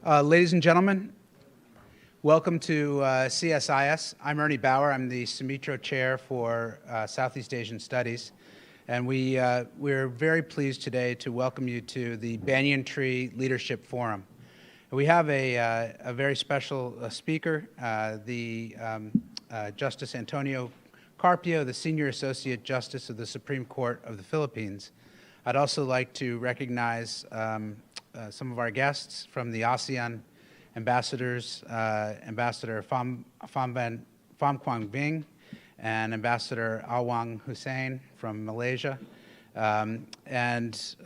Ladies and gentlemen, welcome to CSIS. I'm Ernie Bauer. I'm the Sumitro Chair for Southeast Asian Studies. And we're very pleased today to welcome you to the Banyan Tree Leadership Forum. We have a very special speaker, Justice Antonio Carpio, the Senior Associate Justice of the Supreme Court of the Philippines. I'd also like to recognize some of our guests from the ASEAN ambassadors, Ambassador Pham Quang Vinh and Ambassador Awang Hussein from Malaysia. As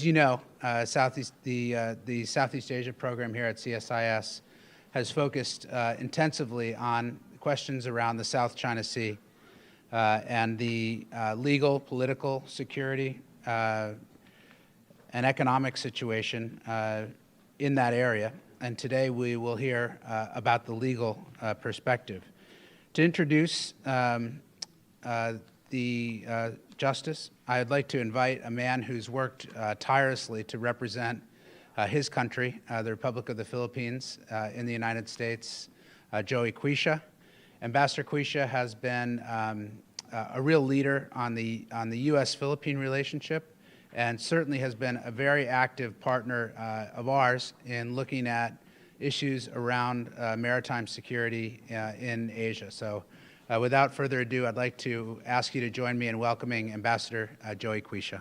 you know, the Southeast Asia program here at CSIS has focused intensively on questions around the South China Sea and the legal, political, security, and economic situation in that area. And today we will hear about the legal perspective. To introduce the Justice, I'd like to invite a man who's worked tirelessly to represent his country, the Republic of the Philippines, in the United States, Joey Quisha. Ambassador Quisha has been a real leader on the U.S.-Philippine relationship, and certainly has been a very active partner of ours in looking at issues around maritime security in Asia. So without further ado, I'd like to ask you to join me in welcoming Ambassador Joey Quisha.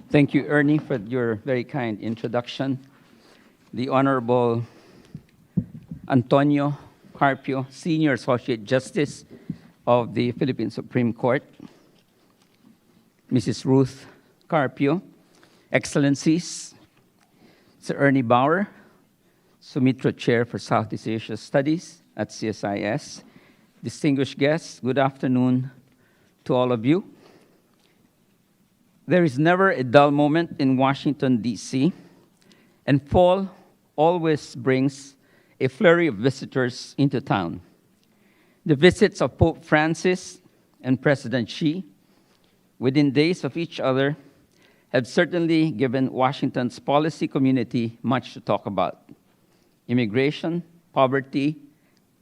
Thank you, Ernie, for your very kind introduction. The Honorable Antonio Carpio, Senior Associate Justice of the Philippine Supreme Court, Mrs. Ruth Carpio, Excellencies, Sir Ernie Bauer, Sumitro Chair for Southeast Asia Studies at CSIS, distinguished guests, good afternoon to all of you. There is never a dull moment in Washington, D.C., and fall always brings a flurry of visitors into town. The visits of Pope Francis and President Xi, within days of each other, have certainly given Washington's policy community much to talk about. Immigration, poverty,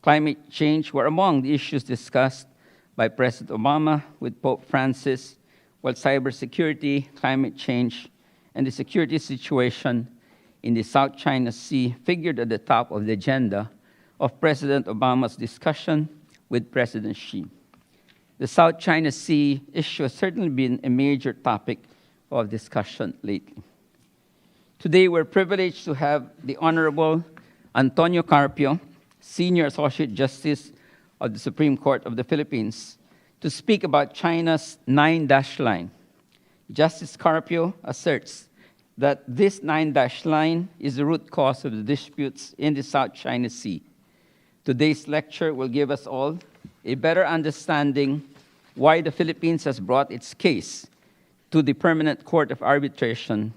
climate change were among the issues discussed by President Obama with Pope Francis, while cybersecurity, climate change, and the security situation in the South China Sea figured at the top of the agenda of President Obama's discussion with President Xi. The South China Sea issue has certainly been a major topic of discussion lately. Today, we're privileged to have the Honorable Antonio Carpio, Senior Associate Justice of the Supreme Court of the Philippines, to speak about China's 9-dash line. Justice Carpio asserts that this 9-dash line is the root cause of the disputes in the South China Sea. Today's lecture will give us all a better understanding why the Philippines has brought its case to the Permanent Court of Arbitration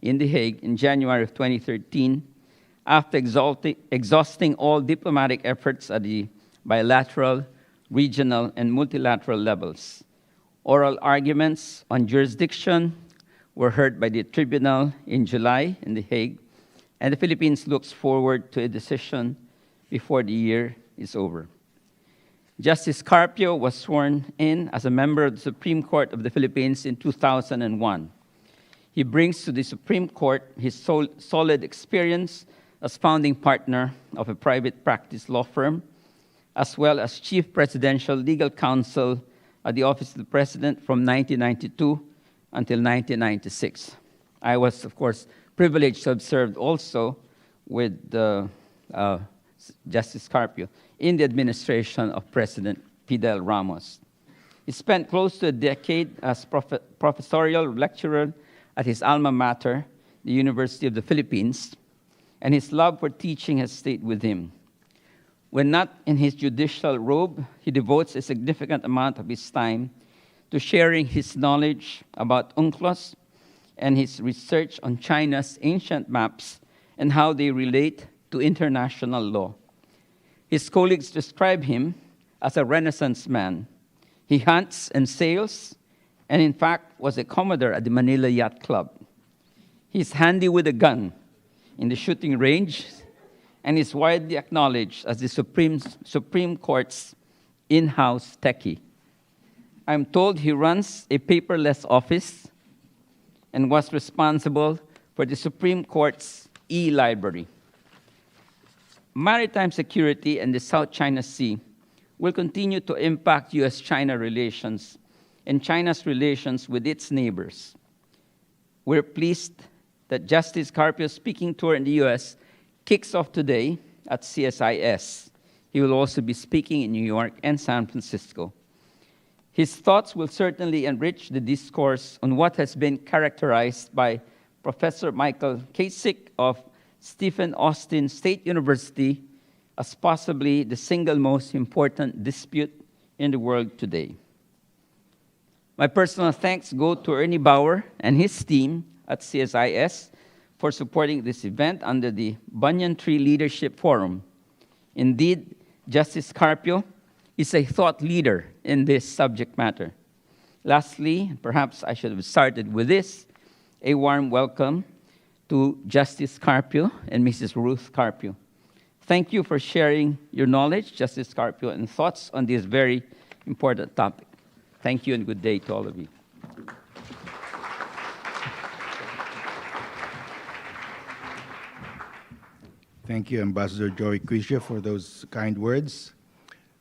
in The Hague in January of 2013, after exhausting all diplomatic efforts at the bilateral, regional, and multilateral levels. Oral arguments on jurisdiction were heard by the tribunal in July in The Hague, and the Philippines looks forward to a decision before the year is over. Justice Carpio was sworn in as a member of the Supreme Court of the Philippines in 2001. He brings to the Supreme Court his solid experience as founding partner of a private practice law firm, as well as Chief Presidential Legal Counsel at the Office of the President from 1992 until 1996. I was, of course, privileged to have served also with Justice Carpio in the administration of President Fidel Ramos. He spent close to a decade as professorial lecturer at his alma mater, the University of the Philippines, and his love for teaching has stayed with him. When not in his judicial robe, he devotes a significant amount of his time to sharing his knowledge about UNCLOS and his research on China's ancient maps and how they relate to international law. His colleagues describe him as a Renaissance man. He hunts and sails, and in fact was a commodore at the Manila Yacht Club. He's handy with a gun in the shooting range and is widely acknowledged as the Supreme Court's in-house techie. I'm told he runs a paperless office and was responsible for the Supreme Court's e-library. Maritime security in the South China Sea will continue to impact U.S.-China relations and China's relations with its neighbors. We're pleased that Justice Carpio's speaking tour in the U.S. kicks off today at CSIS. He will also be speaking in New York and San Francisco. His thoughts will certainly enrich the discourse on what has been characterized by Professor Michael Kasich of Stephen Austin State University as possibly the single most important dispute in the world today. My personal thanks go to Ernie Bauer and his team at CSIS for supporting this event under the Banyan Tree Leadership Forum. Indeed, Justice Carpio is a thought leader in this subject matter. Lastly, perhaps I should have started with this, a warm welcome to Justice Carpio and Mrs. Ruth Carpio. Thank you for sharing your knowledge, Justice Carpio, and thoughts on this very important topic. Thank you and good day to all of you. Thank you, Ambassador Joey Quisha, for those kind words.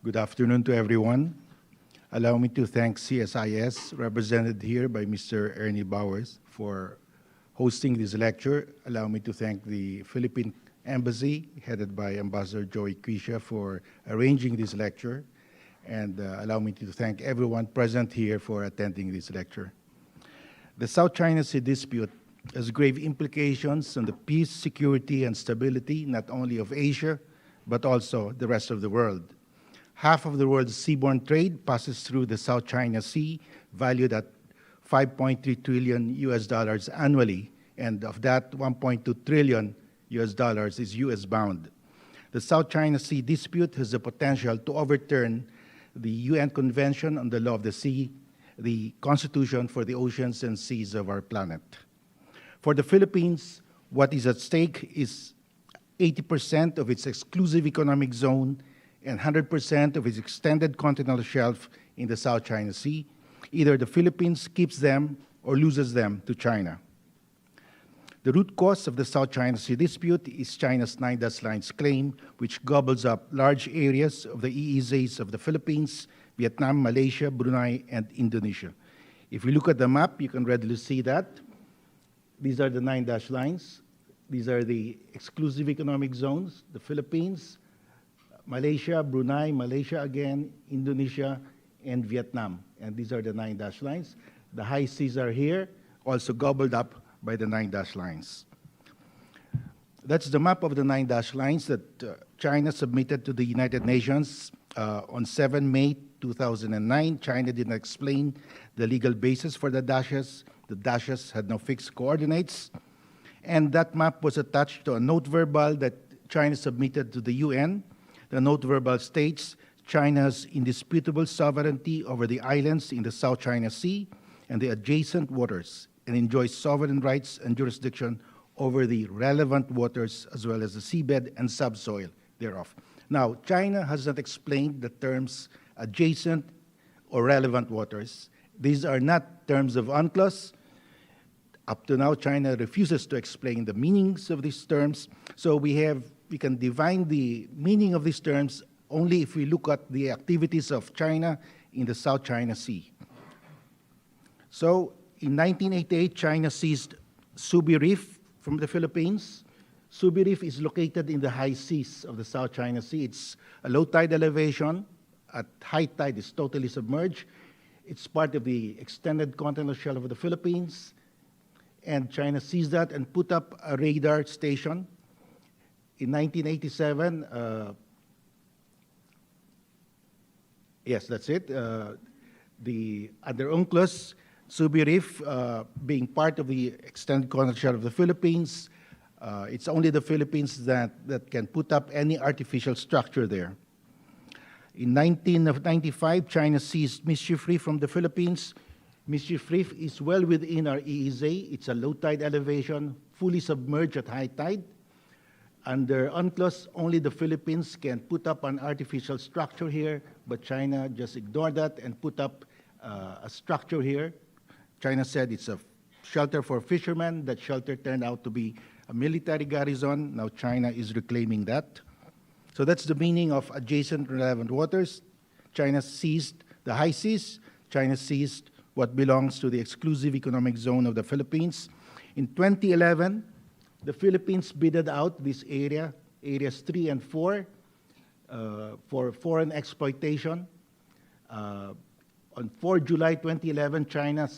Good afternoon to everyone. Allow me to thank CSIS, represented here by Mr. Ernie Bowers, for hosting this lecture. Allow me to thank the Philippine Embassy, headed by Ambassador Joey Quisha, for arranging this lecture. And allow me to thank everyone present here for attending this lecture. The South China Sea dispute has grave implications on the peace, security, and stability, not only of Asia, but also the rest of the world. Half of the world's seaborne trade passes through the South China Sea, valued at $5.3 trillion annually, and of that, $1.2 trillion is US bound. The South China Sea dispute has the potential to overturn the UN Convention on the Law of the Sea, the Constitution for the Oceans and Seas of our planet. For the Philippines, what is at stake is 80% of its exclusive economic zone and 100% of its extended continental shelf in the South China Sea. Either the Philippines keeps them or loses them to China. The root cause of the South China Sea dispute is China's 9 dash lines claim, which gobbles up large areas of the EEZs of the Philippines, Vietnam, Malaysia, Brunei, and Indonesia. If you look at the map, you can readily see that. These are the 9 dash lines. These are the exclusive economic zones, the Philippines, Malaysia, Brunei, Malaysia again, Indonesia, and Vietnam. And these are the 9 dash lines. The high seas are here, also gobbled up by the 9 dash lines. That's the map of the 9 dash lines that China submitted to the United Nations on 7 May 2009. China did not explain the legal basis for the dashes. The dashes had no fixed coordinates. And that map was attached to a note verbal that China submitted to the UN. The note verbal states China's indisputable sovereignty over the islands in the South China Sea and the adjacent waters, and enjoys sovereign rights and jurisdiction over the relevant waters as well as the seabed and subsoil thereof. Now, China has not explained the terms adjacent or relevant waters. These are not terms of UNCLOS. Up to now, China refuses to explain the meanings of these terms. So we can divine the meaning of these terms only if we look at the activities of China in the South China Sea. So in 1988, China seized Subi Reef from the Philippines. Subi Reef is located in the high seas of the South China Sea. It's a low tide elevation. At high tide, it's totally submerged. It's part of the extended continental shelf of the Philippines. And China seized that and put up a radar station. In 1987, yes, that's it. Under UNCLOS, Subi Reef, being part of the extended continental shelf of the Philippines, It's only the Philippines that can put up any artificial structure there. In 1995, China seized Mischief Reef from the Philippines. Mischief Reef is well within our EEZ. It's a low tide elevation, fully submerged at high tide. Under UNCLOS, only the Philippines can put up an artificial structure here, but China just ignored that and put up a structure here. China said it's a shelter for fishermen. That shelter turned out to be a military garrison. Now China is reclaiming that. So that's the meaning of adjacent relevant waters. China seized the high seas. China seized what belongs to the exclusive economic zone of the Philippines. In 2011, the Philippines bidded out this area, areas 3 and 4, for foreign exploitation. On 4 July 2011, China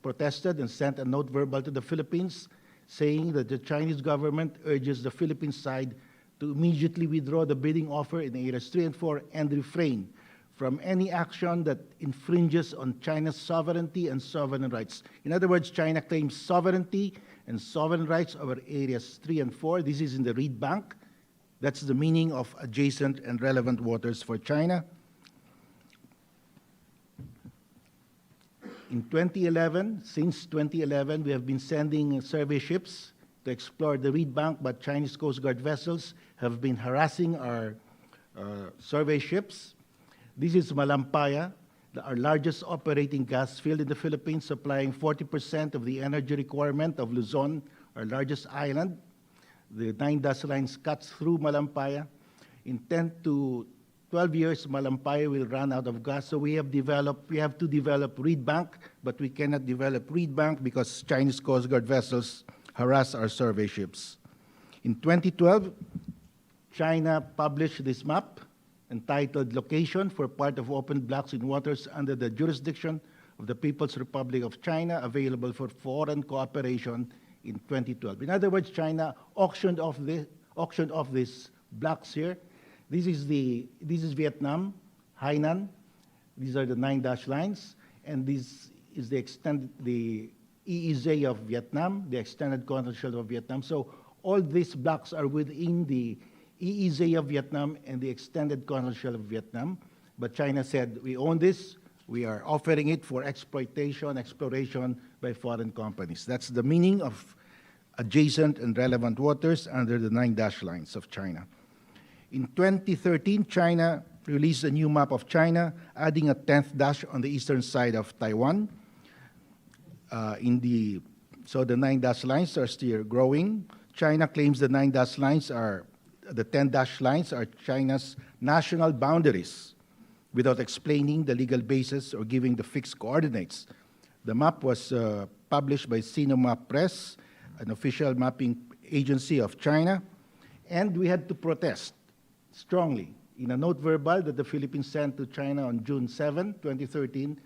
protested and sent a note verbal to the Philippines saying that the Chinese government urges the Philippine side to immediately withdraw the bidding offer in areas 3 and 4 and refrain from any action that infringes on China's sovereignty and sovereign rights. In other words, China claims sovereignty and sovereign rights over areas 3 and 4. This is in the Reed Bank. That's the meaning of adjacent and relevant waters for China. In 2011, since 2011, we have been sending survey ships to explore the Reed Bank, but Chinese Coast Guard vessels have been harassing our survey ships. This is Malampaya, our largest operating gas field in the Philippines, supplying 40% of the energy requirement of Luzon, our largest island. The 9-dash lines cuts through Malampaya. In 10 to 12 years, Malampaya will run out of gas, so we have to develop Reed Bank, but we cannot develop Reed Bank because Chinese Coast Guard vessels harass our survey ships. In 2012, China published this map entitled Location for Part of Open Blocks in Waters Under the Jurisdiction of the People's Republic of China, available for foreign cooperation in 2012. In other words, China auctioned off these blocks here. This is Vietnam, Hainan. These are the 9-dash lines, and this is the EEZ of Vietnam, the extended continental shelf of Vietnam. So all these blocks are within the EEZ of Vietnam and the extended continental shelf of Vietnam. But China said, we own this, we are offering it for exploitation, exploration by foreign companies. That's the meaning of adjacent and relevant waters under the 9-dash lines of China. In 2013, China released a new map of China, adding a 10th dash on the eastern side of Taiwan. So the 9-dash lines are still growing. China claims the 9-dash lines the 10-dash lines are China's national boundaries without explaining the legal basis or giving the fixed coordinates. The map was published by Sinomap Press, an official mapping agency of China, and we had to protest strongly. In a note verbal that the Philippines sent to China on June 7, 2013,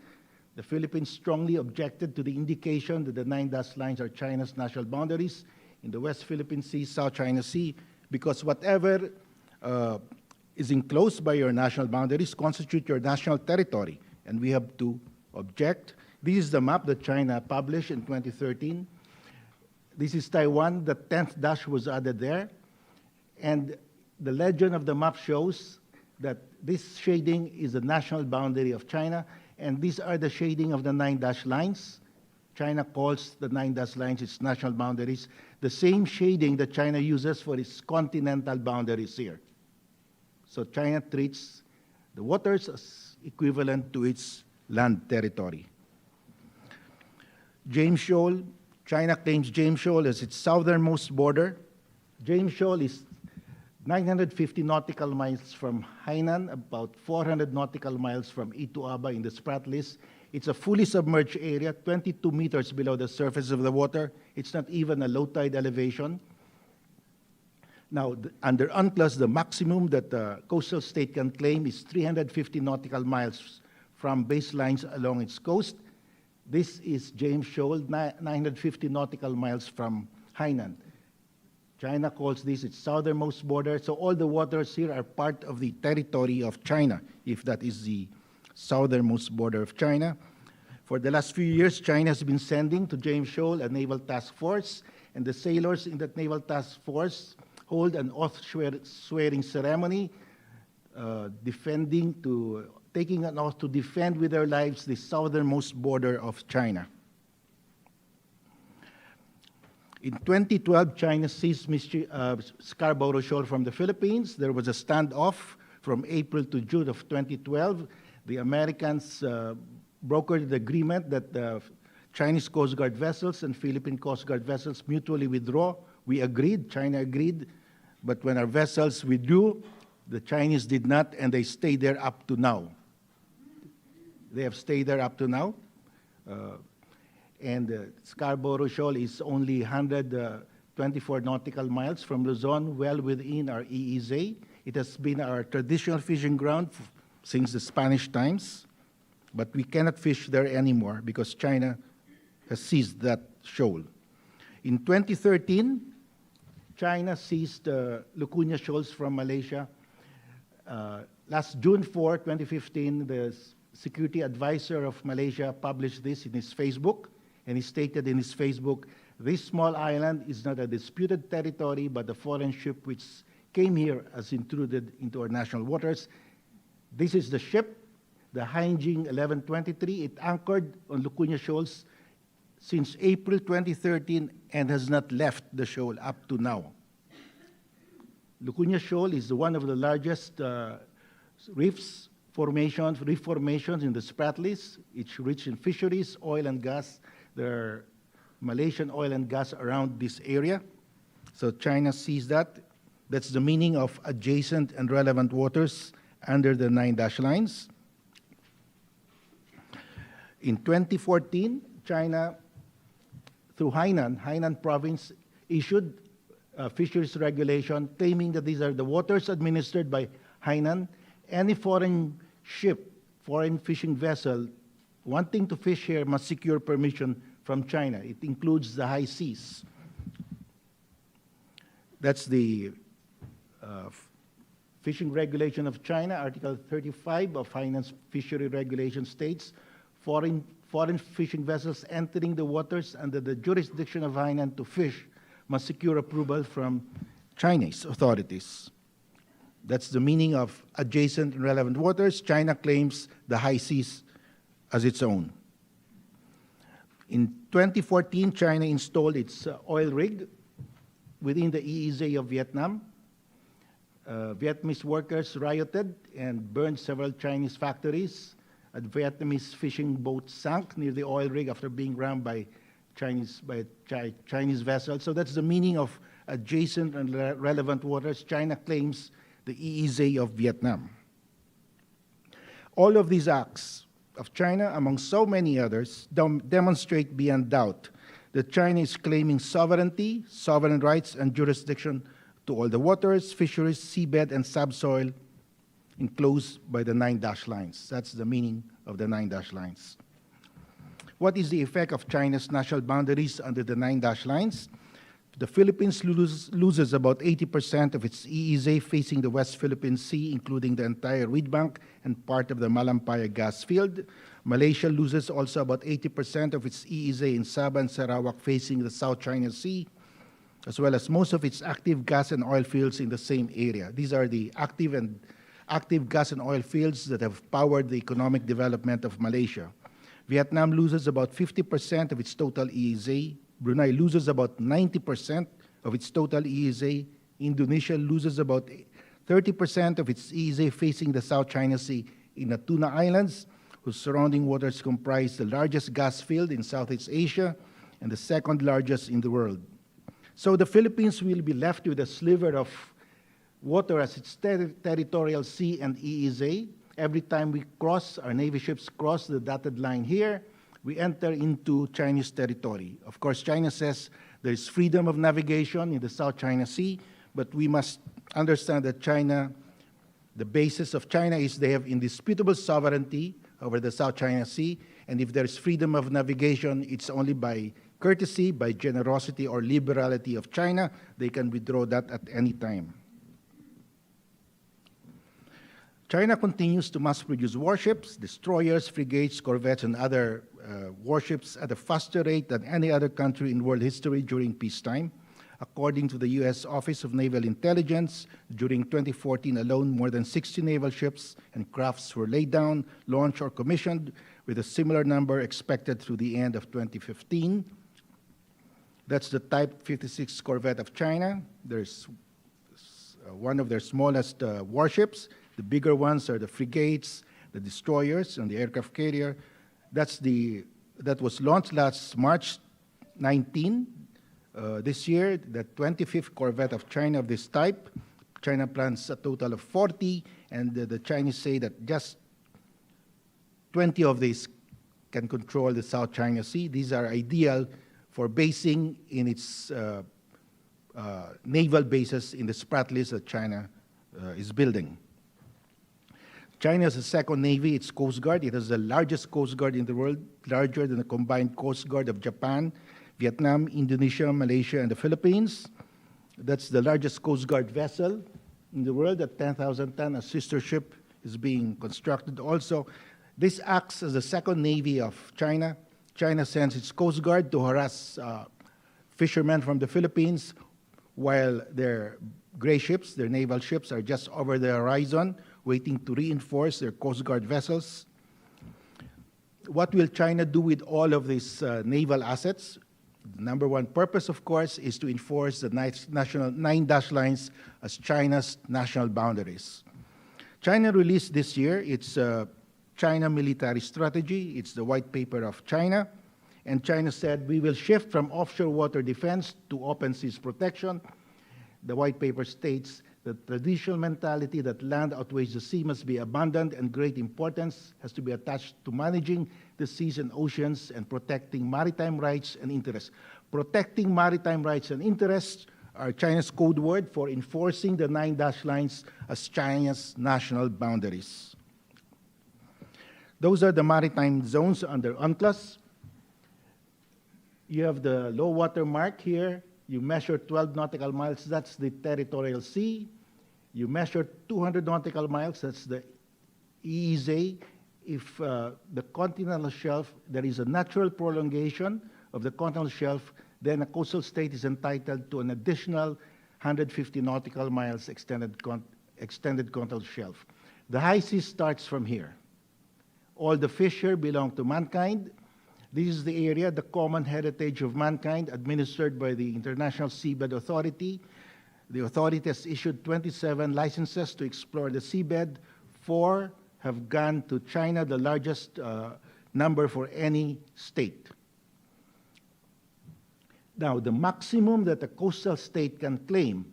the Philippines strongly objected to the indication that the 9-dash lines are China's national boundaries in the West Philippine Sea, South China Sea, because whatever is enclosed by your national boundaries constitute your national territory, and we have to object. This is the map that China published in 2013. This is Taiwan. The 10th dash was added there, and the legend of the map shows that this shading is the national boundary of China, and these are the shading of the 9-dash lines. China calls the 9-dash lines its national boundaries, the same shading that China uses for its continental boundaries here. So China treats the waters as equivalent to its land territory. James Shoal, China claims James Shoal as its southernmost border. James Shoal is 950 nautical miles from Hainan, about 400 nautical miles from Ituaba in the Spratlys. It's a fully submerged area, 22 meters below the surface of the water. It's not even a low tide elevation. Now, under UNCLOS, the maximum that the coastal state can claim is 350 nautical miles from baselines along its coast. This is James Shoal, 950 nautical miles from Hainan. China calls this its southernmost border, so all the waters here are part of the territory of China, if that is the southernmost border of China. For the last few years, China has been sending to James Shoal a naval task force, and the sailors in that naval task force hold an oath-swearing ceremony, taking an oath to defend with their lives the southernmost border of China. In 2012, China seized Scarborough Shoal from the Philippines. There was a standoff from April to June of 2012. The Americans brokered the agreement that the Chinese Coast Guard vessels and Philippine Coast Guard vessels mutually withdraw. We agreed, China agreed, but when our vessels withdrew, the Chinese did not, and they stayed there up to now. They have stayed there up to now. And Scarborough Shoal is only 124 nautical miles from Luzon, well within our EEZ. It has been our traditional fishing ground since the Spanish times, but we cannot fish there anymore because China has seized that shoal. In 2013, China seized Lucuña Shoals from Malaysia. Last June 4, 2015, the security advisor of Malaysia published this in his Facebook, and he stated in his Facebook, "This small island is not a disputed territory, but a foreign ship which came here as intruded into our national waters. This is the ship, the Hainjing 1123. It anchored on Lucuña Shoals since April 2013 and has not left the shoal up to now." Lucuña Shoal is one of the largest reef formations in the Spratlys. It's rich in fisheries, oil and gas. There are Malaysian oil and gas around this area. So China sees that. That's the meaning of adjacent and relevant waters under the 9 dash lines. In 2014, China, through Hainan province, issued a fisheries regulation claiming that these are the waters administered by Hainan. Any foreign ship, foreign fishing vessel wanting to fish here must secure permission from China. It includes the high seas. That's the fishing regulation of China. Article 35 of Hainan's fishery regulation states, foreign fishing vessels entering the waters under the jurisdiction of Hainan to fish must secure approval from Chinese authorities. That's the meaning of adjacent and relevant waters. China claims the high seas as its own. In 2014, China installed its oil rig within the EEZ of Vietnam. Vietnamese workers rioted and burned several Chinese factories. A Vietnamese fishing boat sank near the oil rig after being rammed by Chinese vessels. So that's the meaning of adjacent and relevant waters. China claims the EEZ of Vietnam. All of these acts of China, among so many others, demonstrate beyond doubt that China is claiming sovereignty, sovereign rights, and jurisdiction to all the waters, fisheries, seabed, and subsoil enclosed by the 9 dash lines. That's the meaning of the 9 dash lines. What is the effect of China's national boundaries under the 9 dash lines? The Philippines loses about 80% of its EEZ facing the West Philippine Sea, including the entire reed bank and part of the Malampaya gas field. Malaysia loses also about 80% of its EEZ in Sabah and Sarawak facing the South China Sea, as well as most of its active gas and oil fields in the same area. These are the active gas and oil fields that have powered the economic development of Malaysia. Vietnam loses about 50% of its total EEZ. Brunei loses about 90% of its total EEZ. Indonesia loses about 30% of its EEZ facing the South China Sea in the Tuna Islands, whose surrounding waters comprise the largest gas field in Southeast Asia and the second largest in the world. So the Philippines will be left with a sliver of water as its territorial sea and EEZ. Every time we cross, our Navy ships cross the dotted line here, we enter into Chinese territory. Of course, China says there is freedom of navigation in the South China Sea, but we must understand that China, the basis of China is they have indisputable sovereignty over the South China Sea, and if there is freedom of navigation, it's only by courtesy, by generosity or liberality of China. They can withdraw that at any time. China continues to mass-produce warships, destroyers, frigates, corvettes, and other warships at a faster rate than any other country in world history during peacetime. According to the U.S. Office of Naval Intelligence, during 2014 alone, more than 60 naval ships and crafts were laid down, launched, or commissioned, with a similar number expected through the end of 2015. That's the Type 56 corvette of China. There's one of their smallest warships. The bigger ones are the frigates, the destroyers, and the aircraft carrier. That was launched last March 19. This year, the 25th corvette of China of this type. China plans a total of 40, and the Chinese say that just 20 of these can control the South China Sea. These are ideal for basing in its naval bases in the Spratlys that China is building. China has a second navy, its Coast Guard. It has the largest Coast Guard in the world, larger than the combined Coast Guard of Japan, Vietnam, Indonesia, Malaysia, and the Philippines. That's the largest Coast Guard vessel in the world at 10,000 tons. A sister ship is being constructed also. This acts as the second navy of China. China sends its Coast Guard to harass fishermen from the Philippines, while their gray ships, their naval ships, are just over the horizon, waiting to reinforce their Coast Guard vessels. What will China do with all of these naval assets? The number one purpose, of course, is to enforce the national 9 dash lines as China's national boundaries. China released this year its China military strategy. It's the white paper of China. And China said, we will shift from offshore water defense to open seas protection. The white paper states the traditional mentality that land outweighs the sea must be abandoned, and great importance has to be attached to managing the seas and oceans and protecting maritime rights and interests. Protecting maritime rights and interests are China's code word for enforcing the 9 dash lines as China's national boundaries. Those are the maritime zones under UNCLOS. You have the low water mark here. You measure 12 nautical miles, that's the territorial sea. You measure 200 nautical miles, that's the EEZ. If the continental shelf, there is a natural prolongation of the continental shelf, then a coastal state is entitled to an additional 150 nautical miles extended continental shelf. The high sea starts from here. All the fish here belong to mankind. This is the area, the common heritage of mankind, administered by the International Seabed Authority. The authority has issued 27 licenses to explore the seabed. 4 have gone to China, the largest number for any state. Now, the maximum that a coastal state can claim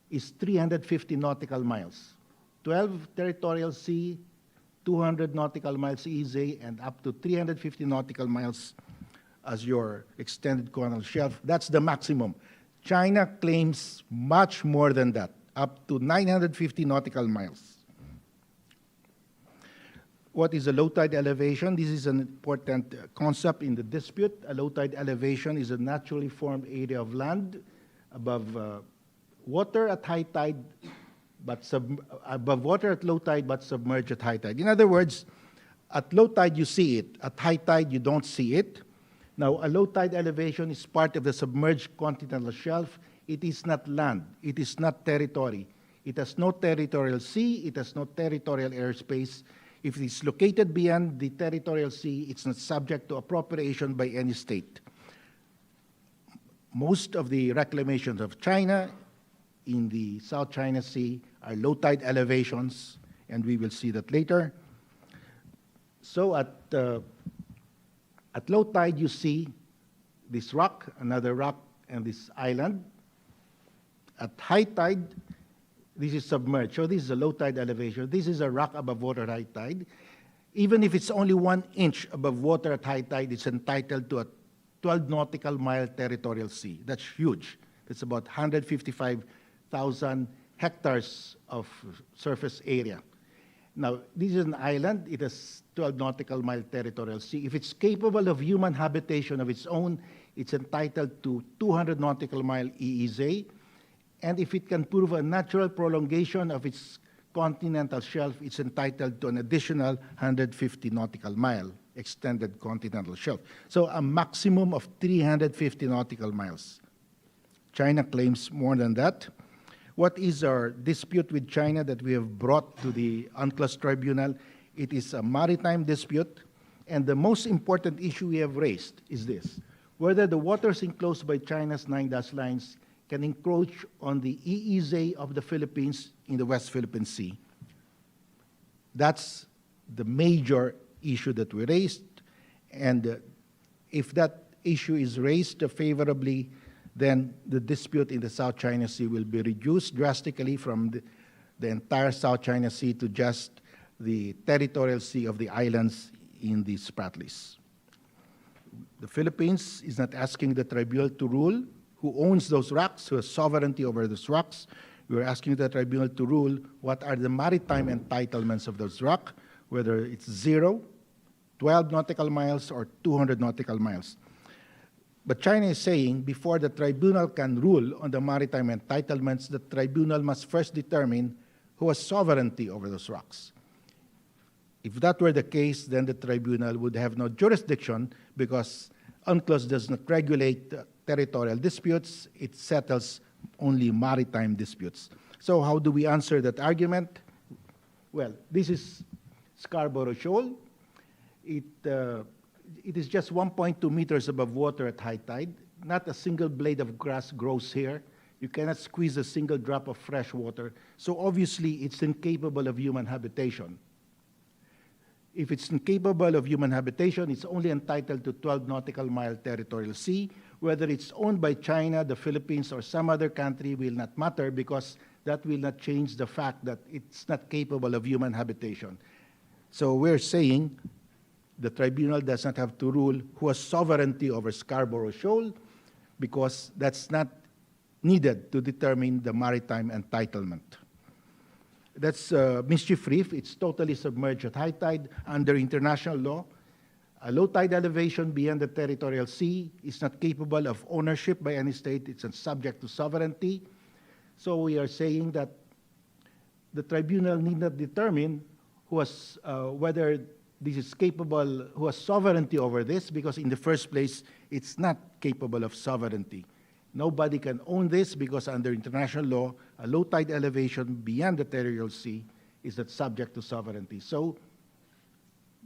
is 350 nautical miles. 12 territorial sea, 200 nautical miles EEZ, and up to 350 nautical miles as your extended continental shelf. That's the maximum. China claims much more than that, up to 950 nautical miles. What is a low tide elevation? This is an important concept in the dispute. A low tide elevation is a naturally formed area of land above water at high tide, but above water at low tide, but submerged at high tide. In other words, at low tide you see it, at high tide you don't see it. Now, a low tide elevation is part of the submerged continental shelf. It is not land, it is not territory. It has no territorial sea, it has no territorial airspace. If it is located beyond the territorial sea, it's not subject to appropriation by any state. Most of the reclamations of China in the South China Sea are low tide elevations, and we will see that later. So at low tide, you see this rock, another rock, and this island. At high tide, this is submerged. So this is a low tide elevation. This is a rock above water at high tide. Even if it's only 1 inch above water at high tide, it's entitled to a 12 nautical mile territorial sea. That's huge. It's about 155,000 hectares of surface area. Now, this is an island. It has 12 nautical mile territorial sea. If it's capable of human habitation of its own, it's entitled to 200 nautical mile EEZ. And if it can prove a natural prolongation of its continental shelf, it's entitled to an additional 150 nautical mile. extended continental shelf. So a maximum of 350 nautical miles. China claims more than that. What is our dispute with China that we have brought to the UNCLOS Tribunal? It is a maritime dispute, and the most important issue we have raised is this: whether the waters enclosed by China's 9-dash lines can encroach on the EEZ of the Philippines in the West Philippine Sea. That's the major issue that we raised, and if that issue is raised favorably, then the dispute in the South China Sea will be reduced drastically from the entire South China Sea to just the territorial sea of the islands in the Spratlys. The Philippines is not asking the tribunal to rule who owns those rocks, who has sovereignty over those rocks. We are asking the tribunal to rule what are the maritime entitlements of those rocks, whether it's 0, 12 nautical miles, or 200 nautical miles. But China is saying before the tribunal can rule on the maritime entitlements, the tribunal must first determine who has sovereignty over those rocks. If that were the case, then the tribunal would have no jurisdiction because UNCLOS does not regulate territorial disputes, it settles only maritime disputes. So how do we answer that argument? Well, this is Scarborough Shoal. It is just 1.2 meters above water at high tide. Not a single blade of grass grows here. You cannot squeeze a single drop of fresh water. So obviously, it's incapable of human habitation. If it's incapable of human habitation, it's only entitled to 12 nautical mile territorial sea. Whether it's owned by China, the Philippines, or some other country will not matter because that will not change the fact that it's not capable of human habitation. So we're saying the tribunal does not have to rule who has sovereignty over Scarborough Shoal because that's not needed to determine the maritime entitlement. That's mischief reef. It's totally submerged at high tide under international law. A low tide elevation beyond the territorial sea is not capable of ownership by any state. It's subject to sovereignty. So we are saying that the tribunal need not determine who has, whether this is capable, who has sovereignty over this, because in the first place, it's not capable of sovereignty. Nobody can own this because under international law, a low tide elevation beyond the territorial sea is not subject to sovereignty. So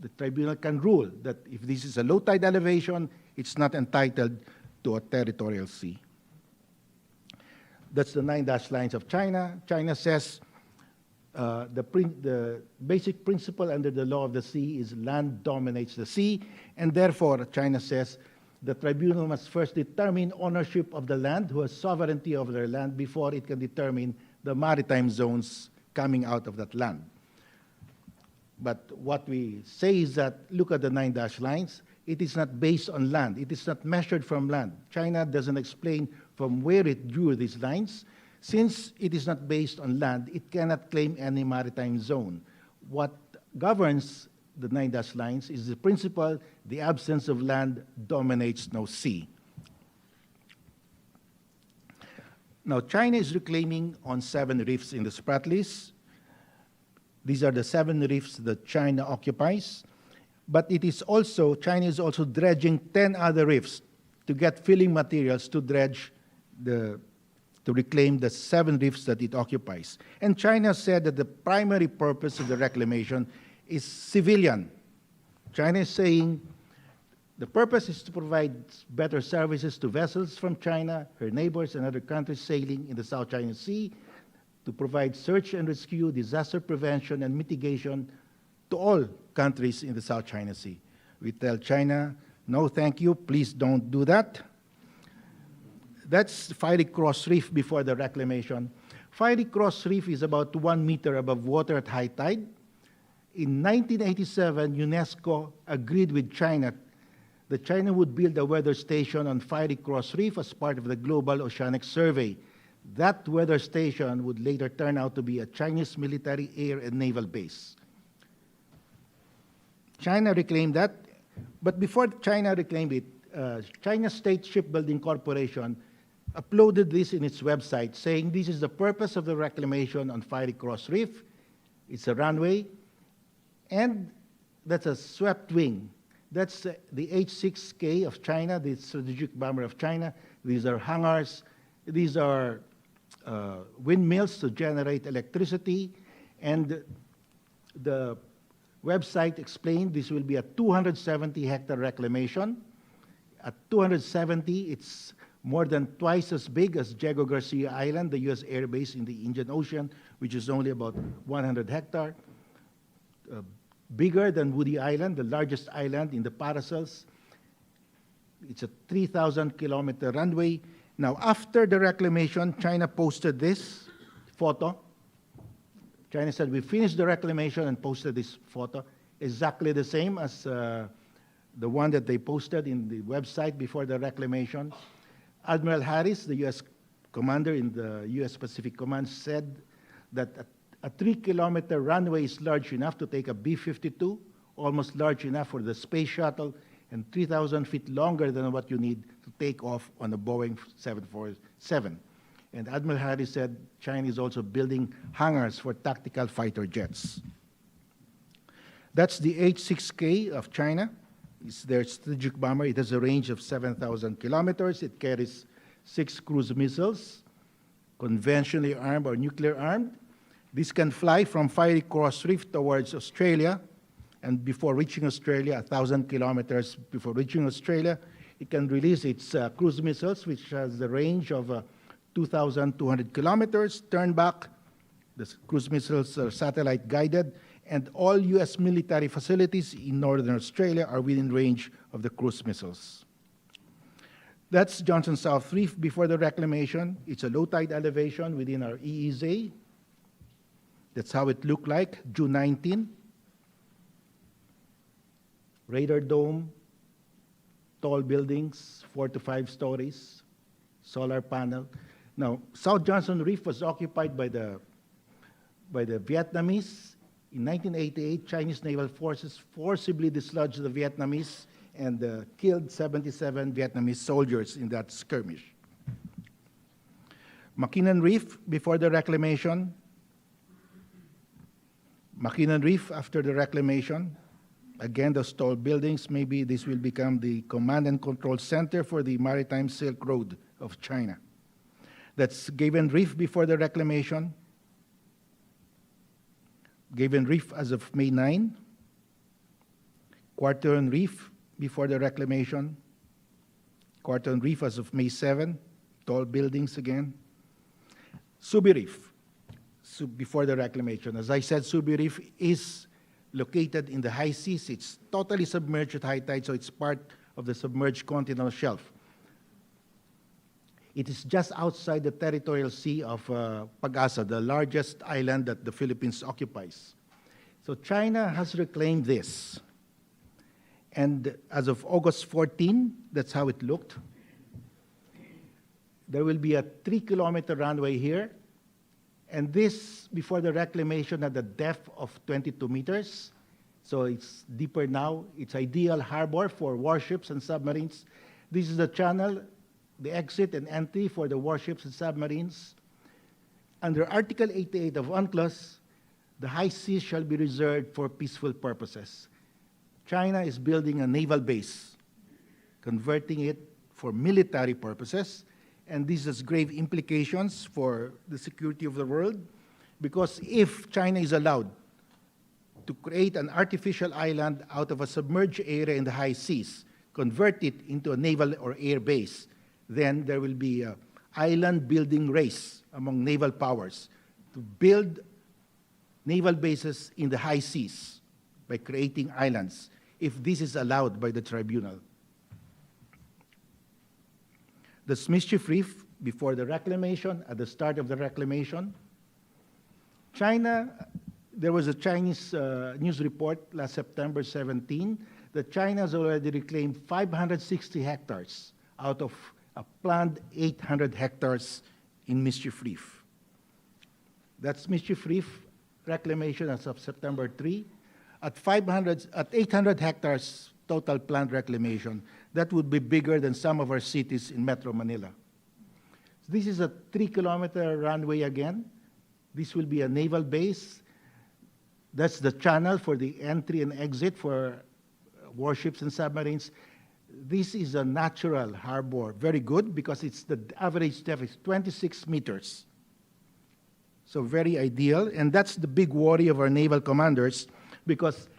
the tribunal can rule that if this is a low tide elevation, it's not entitled to a territorial sea. That's the 9-dash lines of China. China says the basic principle under the law of the sea is land dominates the sea, and therefore, China says, the tribunal must first determine ownership of the land, who has sovereignty over their land, before it can determine the maritime zones coming out of that land. But what we say is that, look at the 9-dash lines, it is not based on land. It is not measured from land. China doesn't explain from where it drew these lines. Since it is not based on land, it cannot claim any maritime zone. What governs the 9-dash lines is the principle, the absence of land dominates no sea. Now, China is reclaiming on 7 reefs in the Spratlys. These are the 7 reefs that China occupies. But it is also, China is also dredging 10 other reefs to get filling materials to dredge to reclaim the 7 reefs that it occupies. And China said that the primary purpose of the reclamation is civilian. China is saying the purpose is to provide better services to vessels from China, her neighbors, and other countries sailing in the South China Sea, to provide search and rescue, disaster prevention, and mitigation to all countries in the South China Sea. We tell China, no, thank you, please don't do that. That's Fiery Cross Reef before the reclamation. Fiery Cross Reef is about 1 meter above water at high tide. In 1987, UNESCO agreed with China that China would build a weather station on Fiery Cross Reef as part of the Global Oceanic Survey. That weather station would later turn out to be a Chinese military air and naval base. China reclaimed that, but before China reclaimed it, China State Shipbuilding Corporation uploaded this in its website saying this is the purpose of the reclamation on Fiery Cross Reef. It's a runway, and that's a swept wing. That's the H-6K of China, the strategic bomber of China. These are hangars. These are windmills to generate electricity. And the website explained this will be a 270-hectare reclamation. At 270, it's more than twice as big as Diego Garcia Island, the U.S. Air Base in the Indian Ocean, which is only about 100 hectares. Bigger than Woody Island, the largest island in the Paracels. It's a 3,000-kilometer runway. Now, after the reclamation, China posted this photo. China said, we finished the reclamation, and posted this photo, exactly the same as the one that they posted in the website before the reclamation. Admiral Harris, the U.S. commander in the U.S. Pacific Command, said that a 3-kilometer runway is large enough to take a B-52, almost large enough for the space shuttle, and 3,000 feet longer than what you need to take off on a Boeing 747. And Admiral Harris said China is also building hangars for tactical fighter jets. That's the H-6K of China. It's their strategic bomber. It has a range of 7,000 kilometers. It carries 6 cruise missiles, conventionally armed or nuclear armed. This can fly from Fiery Cross Reef towards Australia, and before reaching Australia, 1,000 kilometers before reaching Australia, it can release its cruise missiles, which has the range of 2,200 kilometers, turn back. The cruise missiles are satellite guided, and all U.S. military facilities in northern Australia are within range of the cruise missiles. That's Johnson South Reef before the reclamation. It's a low tide elevation within our EEZ. That's how it looked like, June 19. Radar dome, tall buildings, 4 to 5 stories, solar panel. Now, South Johnson Reef was occupied by the Vietnamese. In 1988, Chinese naval forces forcibly dislodged the Vietnamese and killed 77 Vietnamese soldiers in that skirmish. McKinnon Reef before the reclamation. McKinnon Reef after the reclamation. Again, those tall buildings, maybe this will become the command and control center for the maritime Silk Road of China. That's Gaven Reef before the reclamation. Gaven Reef as of May 9. Quartern Reef before the reclamation. Quartern Reef as of May 7. Tall buildings again. Subi Reef before the reclamation. As I said, Subi Reef is located in the high seas. It's totally submerged at high tide, so it's part of the submerged continental shelf. It is just outside the territorial sea of Pagaaral, the largest island that the Philippines occupies. So China has reclaimed this. And as of August 14, that's how it looked. There will be a 3-kilometer runway here. And this, before the reclamation, at the depth of 22 meters. So it's deeper now. It's ideal harbor for warships and submarines. This is the channel, the exit and entry for the warships and submarines. Under Article 88 of UNCLOS, the high seas shall be reserved for peaceful purposes. China is building a naval base, converting it for military purposes, and this has grave implications for the security of the world, because if China is allowed to create an artificial island out of a submerged area in the high seas, convert it into a naval or air base, then there will be an island building race among naval powers to build naval bases in the high seas by creating islands, if this is allowed by the tribunal. The Mischief Reef before the reclamation, at the start of the reclamation. China, there was a Chinese news report last September 17 that China has already reclaimed 560 hectares out of a planned 800 hectares in Mischief Reef. That's Mischief Reef reclamation as of September 3. At 800 hectares total planned reclamation, that would be bigger than some of our cities in Metro Manila. So this is a 3-kilometer runway again. This will be a naval base. That's the channel for the entry and exit for warships and submarines. This is a natural harbor, very good, because it's the average depth is 26 meters. So very ideal, and that's the big worry of our naval commanders, because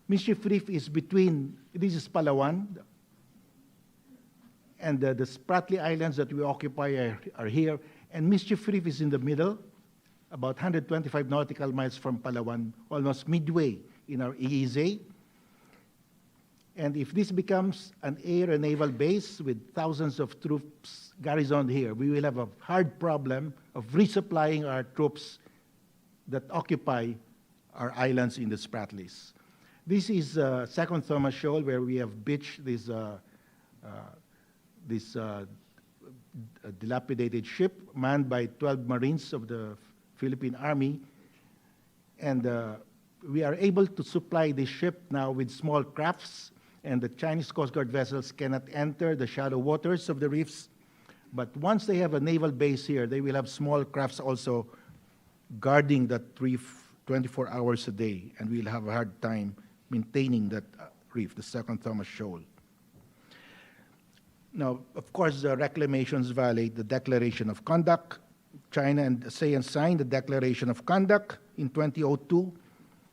Mischief Reef is between, this is Palawan, and the Spratly Islands that we occupy are here, and Mischief Reef is in the middle, about 125 nautical miles from Palawan, almost midway in our EEZ. And if this becomes an air and naval base with thousands of troops garrisoned here, we will have a hard problem of resupplying our troops that occupy our islands in the Spratlys. This is Second Thomas Shoal, where we have beached this dilapidated ship manned by 12 Marines of the Philippine Army. And we are able to supply this ship now with small crafts, and the Chinese Coast Guard vessels cannot enter the shallow waters of the reefs. But once they have a naval base here, they will have small crafts also guarding that reef 24 hours a day, and we'll have a hard time maintaining that reef, the Second Thomas Shoal. Now, of course, the reclamations violate the Declaration of Conduct. China and ASEAN signed the Declaration of Conduct in 2002,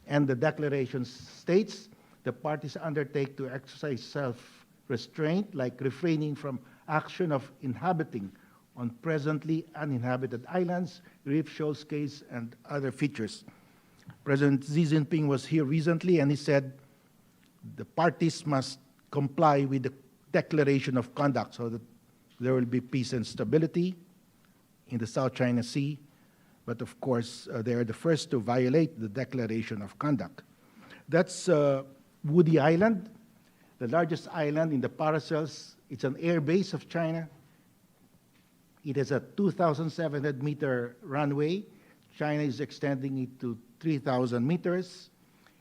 and the declaration states the parties undertake to exercise self-restraint, like refraining from action of inhabiting on presently uninhabited islands, reef, shoals, cays, and other features. President Xi Jinping was here recently, and he said the parties must comply with the Declaration of Conduct so that there will be peace and stability in the South China Sea. But of course, they are the first to violate the Declaration of Conduct. That's Woody Island, the largest island in the Paracels. It's an air base of China. It has a 2,700-meter runway. China is extending it to 3,000 meters.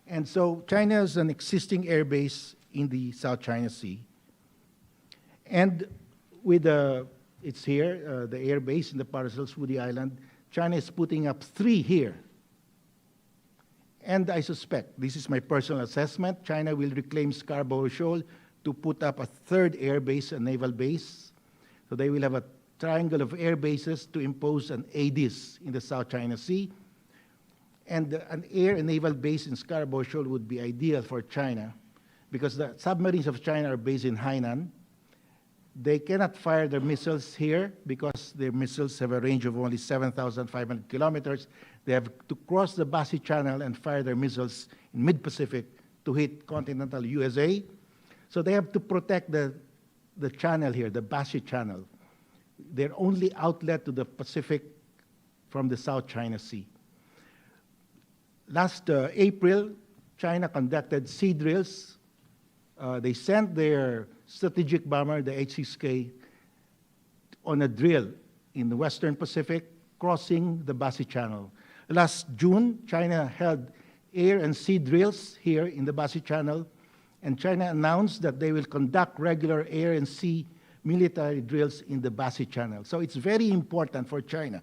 And so China has an existing air base in the South China Sea. And with it's here, the air base in the Paracels, Woody Island, China is putting up 3 here. And I suspect, this is my personal assessment, China will reclaim Scarborough Shoal to put up a 3rd air base, a naval base. So they will have a triangle of air bases to impose an ADIS in the South China Sea. And an air and naval base in Scarborough Shoal would be ideal for China because the submarines of China are based in Hainan. They cannot fire their missiles here because their missiles have a range of only 7,500 kilometers. They have to cross the Bassi Channel and fire their missiles in mid-Pacific to hit continental USA. So they have to protect the channel here, the Bassi Channel, their only outlet to the Pacific from the South China Sea. Last April, China conducted sea drills. They sent their strategic bomber, the H-6K, on a drill in the Western Pacific, crossing the Bassi Channel. Last June, China held air and sea drills here in the Bassi Channel, and China announced that they will conduct regular air and sea military drills in the Bassi Channel. So it's very important for China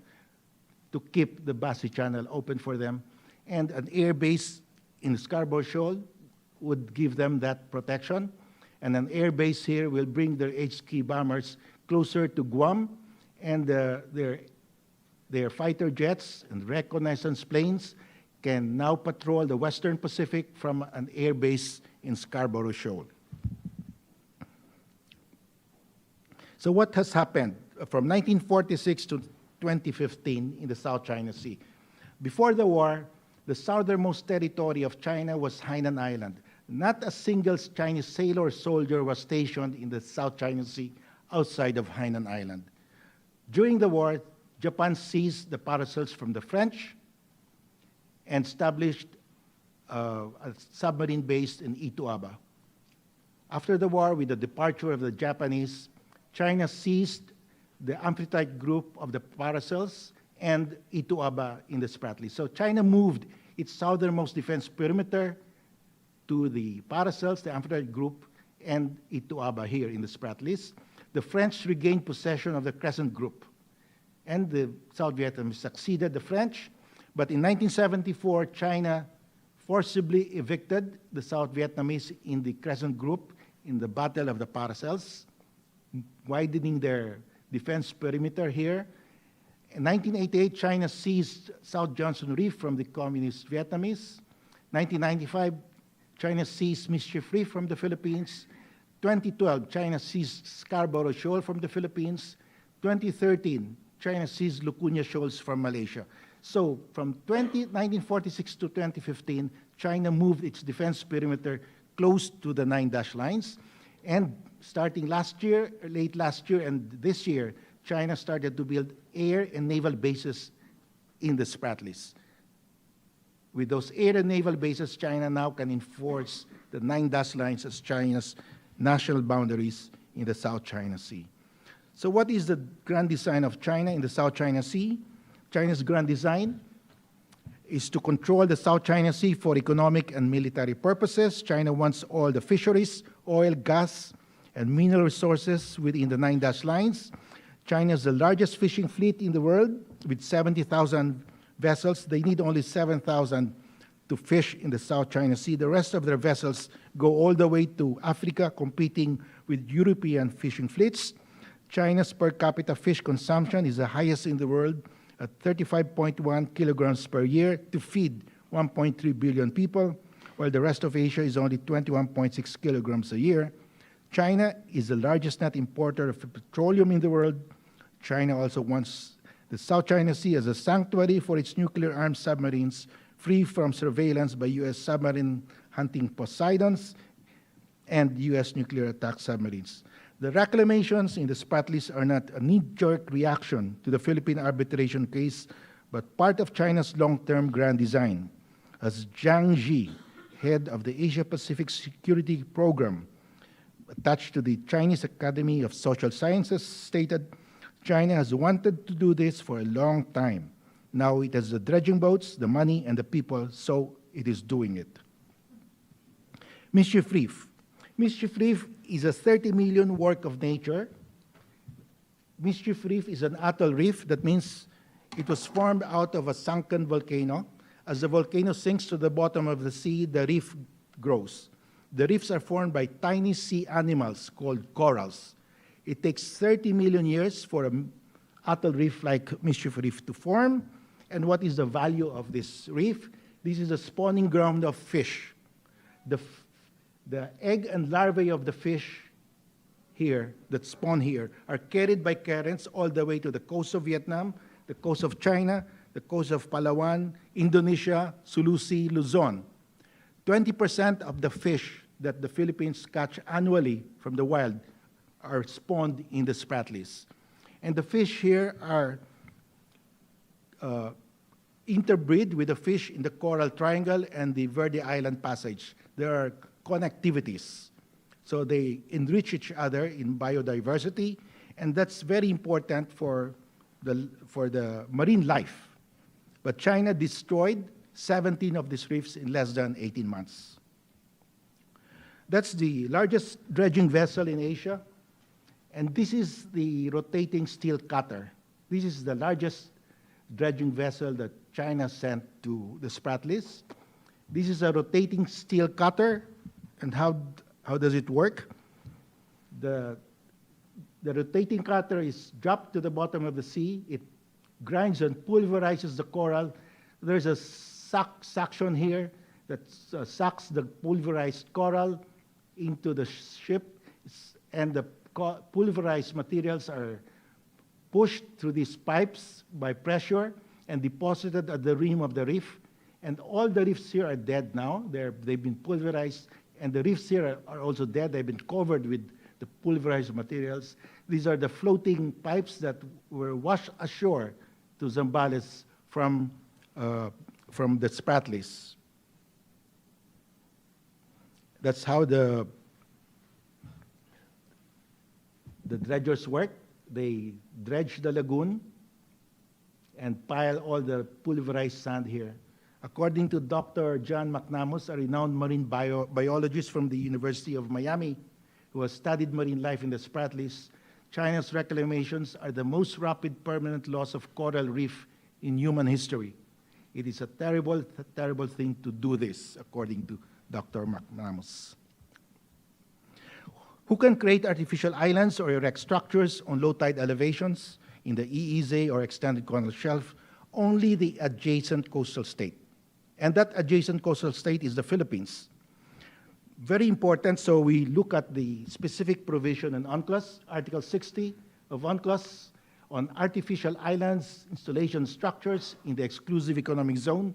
to keep the Bassi Channel open for them, and an air base in Scarborough Shoal would give them that protection. And an air base here will bring their HK bombers closer to Guam, and their fighter jets and reconnaissance planes can now patrol the Western Pacific from an air base in Scarborough Shoal. So what has happened from 1946 to 2015 in the South China Sea? Before the war, the southernmost territory of China was Hainan Island. Not a single Chinese sailor or soldier was stationed in the South China Sea outside of Hainan Island. During the war, Japan seized the Paracels from the French and established a submarine base in Ituaba. After the war, with the departure of the Japanese, China seized the Amphitrite group of the Paracels and Ituaba in the Spratlys. So China moved its southernmost defense perimeter to the Paracels, the Amphitrite group, and Ituaba here in the Spratlys. The French regained possession of the Crescent group, and the South Vietnamese succeeded the French. But in 1974, China forcibly evicted the South Vietnamese in the Crescent Group in the Battle of the Paracels, widening their defense perimeter here. In 1988, China seized South Johnson Reef from the Communist Vietnamese. 1995, China seized Mischief Reef from the Philippines. 2012, China seized Scarborough Shoal from the Philippines. 2013, China seized Lucuña Shoals from Malaysia. So from 1946 to 2015, China moved its defense perimeter close to the 9-dash lines. And starting last year, late last year and this year, China started to build air and naval bases in the Spratlys. With those air and naval bases, China now can enforce the 9-dash lines as China's national boundaries in the South China Sea. So what is the grand design of China in the South China Sea? China's grand design is to control the South China Sea for economic and military purposes. China wants all the fisheries, oil, gas, and mineral resources within the 9-dash lines. China is the largest fishing fleet in the world with 70,000 vessels. They need only 7,000 to fish in the South China Sea. The rest of their vessels go all the way to Africa, competing with European fishing fleets. China's per capita fish consumption is the highest in the world at 35.1 kilograms per year to feed 1.3 billion people, while the rest of Asia is only 21.6 kilograms a year. China is the largest net importer of petroleum in the world. China also wants the South China Sea as a sanctuary for its nuclear-armed submarines, free from surveillance by U.S. submarine hunting Poseidons and U.S. nuclear attack submarines. The reclamations in the Spratlys are not a knee-jerk reaction to the Philippine arbitration case, but part of China's long-term grand design. As Zhang Ji, head of the Asia-Pacific Security Program, attached to the Chinese Academy of Social Sciences, stated, China has wanted to do this for a long time. Now it has the dredging boats, the money, and the people, so it is doing it. Mischief Reef. Mischief Reef is a 30 million work of nature. Mischief Reef is an atoll reef. That means it was formed out of a sunken volcano. As the volcano sinks to the bottom of the sea, the reef grows. The reefs are formed by tiny sea animals called corals. It takes 30 million years for an atoll reef like Mischief Reef to form. And what is the value of this reef? This is a spawning ground of fish. The egg and larvae of the fish here, that spawn here, are carried by currents all the way to the coast of Vietnam, the coast of China, the coast of Palawan, Indonesia, Sulusi, Luzon. 20% of the fish that the Philippines catch annually from the wild are spawned in the Spratlys. And the fish here are interbreed with the fish in the Coral Triangle and the Verde Island Passage. There are connectivities. So they enrich each other in biodiversity, and that's very important for the marine life. But China destroyed 17 of these reefs in less than 18 months. That's the largest dredging vessel in Asia, and this is the rotating steel cutter. This is the largest dredging vessel that China sent to the Spratlys. This is a rotating steel cutter, and how does it work? The rotating cutter is dropped to the bottom of the sea. It grinds and pulverizes the coral. There's a suction here that sucks the pulverized coral into the ship, and the pulverized materials are pushed through these pipes by pressure and deposited at the rim of the reef. And all the reefs here are dead now. They've been pulverized, and the reefs here are also dead. They've been covered with the pulverized materials. These are the floating pipes that were washed ashore to Zambales from the Spratlys. That's how the dredgers work. They dredge the lagoon and pile all the pulverized sand here. According to Dr. John McNamara, a renowned marine biologist from the University of Miami, who has studied marine life in the Spratlys, China's reclamations are the most rapid permanent loss of coral reef in human history. It is a terrible, terrible thing to do this, according to Dr. McManus. Who can create artificial islands or erect structures on low tide elevations in the EEZ or extended continental shelf? Only the adjacent coastal state. And that adjacent coastal state is the Philippines. Very important, so we look at the specific provision in UNCLOS, Article 60 of UNCLOS, on artificial islands, installation structures in the exclusive economic zone.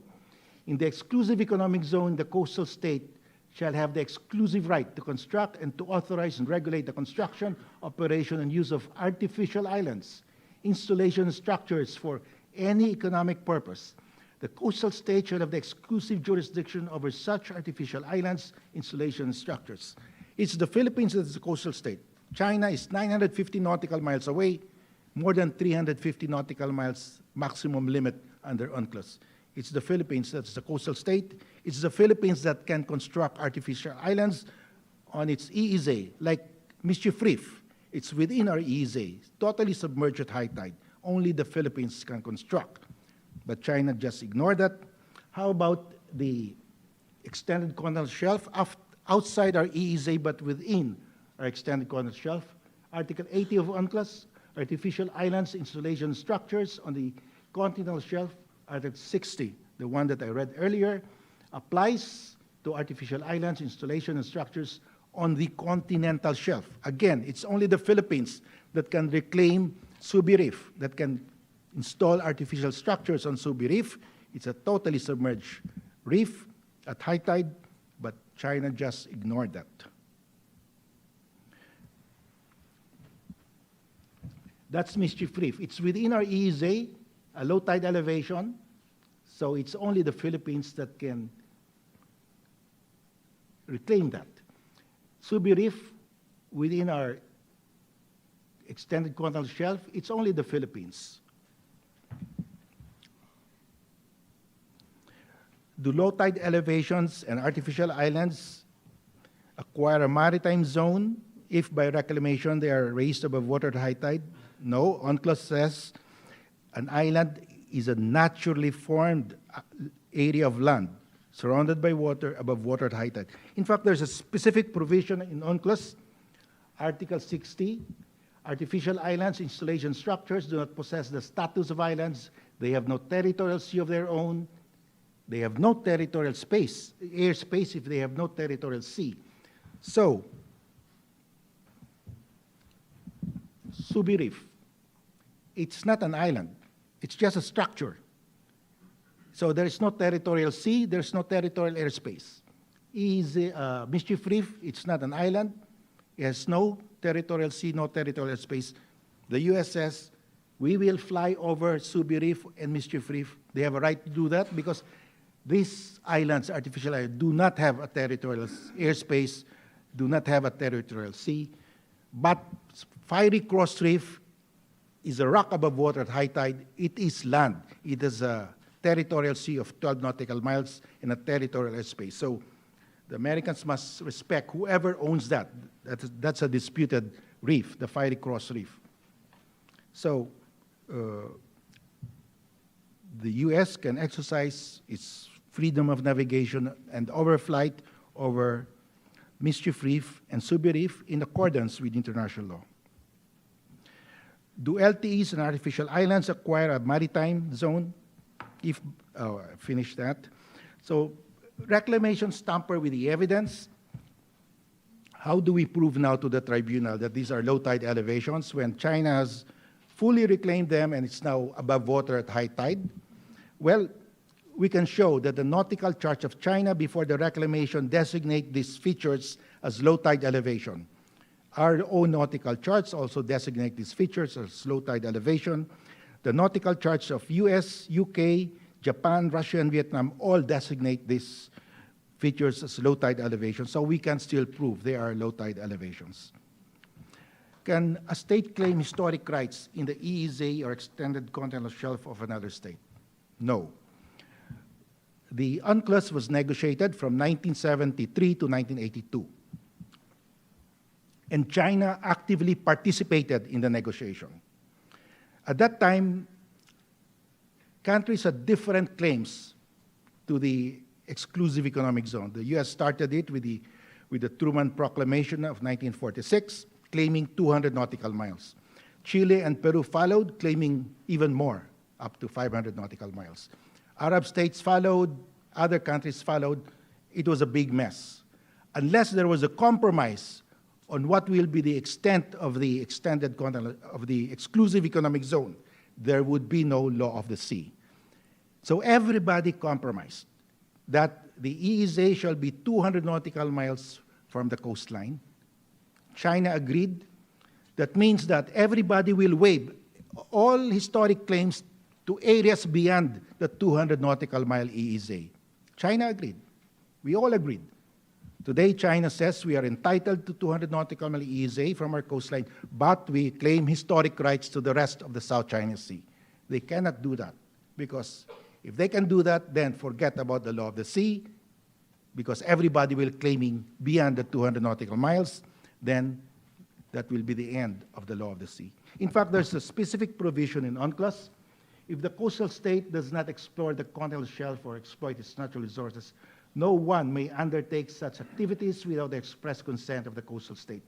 In the exclusive economic zone, the coastal state shall have the exclusive right to construct and to authorize and regulate the construction, operation, and use of artificial islands, installation structures for any economic purpose. The coastal state shall have the exclusive jurisdiction over such artificial islands, installation, and structures. It's the Philippines that is the coastal state. China is 950 nautical miles away, more than 350 nautical miles maximum limit under UNCLOS. It's the Philippines that's the coastal state. It's the Philippines that can construct artificial islands on its EEZ, like Mischief Reef. It's within our EEZ, totally submerged at high tide. Only the Philippines can construct. But China just ignored that. How about the extended continental shelf outside our EEZ but within our extended continental shelf? Article 80 of UNCLOS, artificial islands, installation structures on the continental shelf. Article 60, the one that I read earlier, applies to artificial islands, installation, and structures on the continental shelf. Again, it's only the Philippines that can reclaim Subi Reef, that can install artificial structures on Subi Reef. It's a totally submerged reef at high tide, but China just ignored that. That's Mischief Reef. It's within our EEZ, a low tide elevation, so it's only the Philippines that can reclaim that. Subi Reef, within our extended continental shelf, it's only the Philippines. Do low tide elevations and artificial islands acquire a maritime zone if by reclamation they are raised above water at high tide? No. UNCLOS says an island is a naturally formed area of land surrounded by water above water at high tide. In fact, there's a specific provision in UNCLOS, Article 60. Artificial islands, installation structures do not possess the status of islands. They have no territorial sea of their own. They have no territorial space, airspace, if they have no territorial sea. So, Subi Reef, it's not an island. It's just a structure. So there is no territorial sea, there's no territorial airspace. Mischief Reef, it's not an island. It has no territorial sea, no territorial space. The US says, we will fly over Subi Reef and Mischief Reef. They have a right to do that because these islands, artificial islands, do not have a territorial airspace, do not have a territorial sea. But Fiery Cross Reef is a rock above water at high tide. It is land. It is a territorial sea of 12 nautical miles in a territorial airspace. So the Americans must respect whoever owns that. That's a disputed reef, the Fiery Cross Reef. So the US can exercise its freedom of navigation and overflight over Mischief Reef and Subi Reef in accordance with international law. Do LTEs and artificial islands acquire a maritime zone? Finish that. So reclamations tamper with the evidence. How do we prove now to the tribunal that these are low tide elevations when China has fully reclaimed them and it's now above water at high tide? Well, we can show that the nautical charts of China before the reclamation designate these features as low tide elevation. Our own nautical charts also designate these features as low tide elevation. The nautical charts of US, UK, Japan, Russia, and Vietnam all designate these features as low tide elevation, so we can still prove they are low tide elevations. Can a state claim historic rights in the EEZ or extended continental shelf of another state? No. The UNCLOS was negotiated from 1973 to 1982. And China actively participated in the negotiation. At that time, countries had different claims to the exclusive economic zone. The U.S. started it with the Truman Proclamation of 1946, claiming 200 nautical miles. Chile and Peru followed, claiming even more, up to 500 nautical miles. Arab states followed, other countries followed. It was a big mess. Unless there was a compromise on what will be the extent of the extended of the exclusive economic zone, there would be no law of the sea. So everybody compromised that the EEZ shall be 200 nautical miles from the coastline. China agreed. That means that everybody will waive all historic claims to areas beyond the 200 nautical mile EEZ. China agreed. We all agreed. Today, China says we are entitled to 200 nautical mile EEZ from our coastline, but we claim historic rights to the rest of the South China Sea. They cannot do that, because if they can do that, then forget about the law of the sea, because everybody will claiming beyond the 200 nautical miles, then that will be the end of the law of the sea. In fact, there's a specific provision in UNCLOS. If the coastal state does not explore the continental shelf or exploit its natural resources, no one may undertake such activities without the express consent of the coastal state.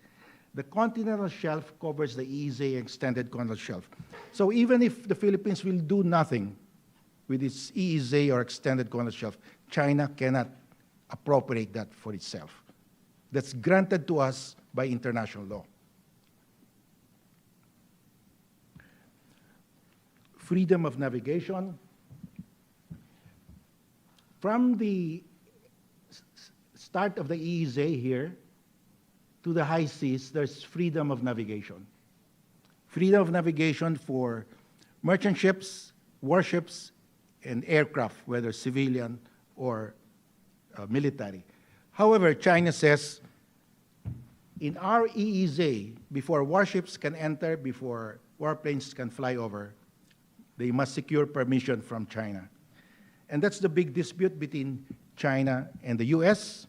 The continental shelf covers the EEZ extended continental shelf. So even if the Philippines will do nothing with its EEZ or extended continental shelf, China cannot appropriate that for itself. That's granted to us by international law. Freedom of navigation. From the start of the EEZ here to the high seas, there's freedom of navigation. Freedom of navigation for merchant ships, warships, and aircraft, whether civilian or military. However, China says, in our EEZ, before warships can enter, before warplanes can fly over, they must secure permission from China. And that's the big dispute between China and the US.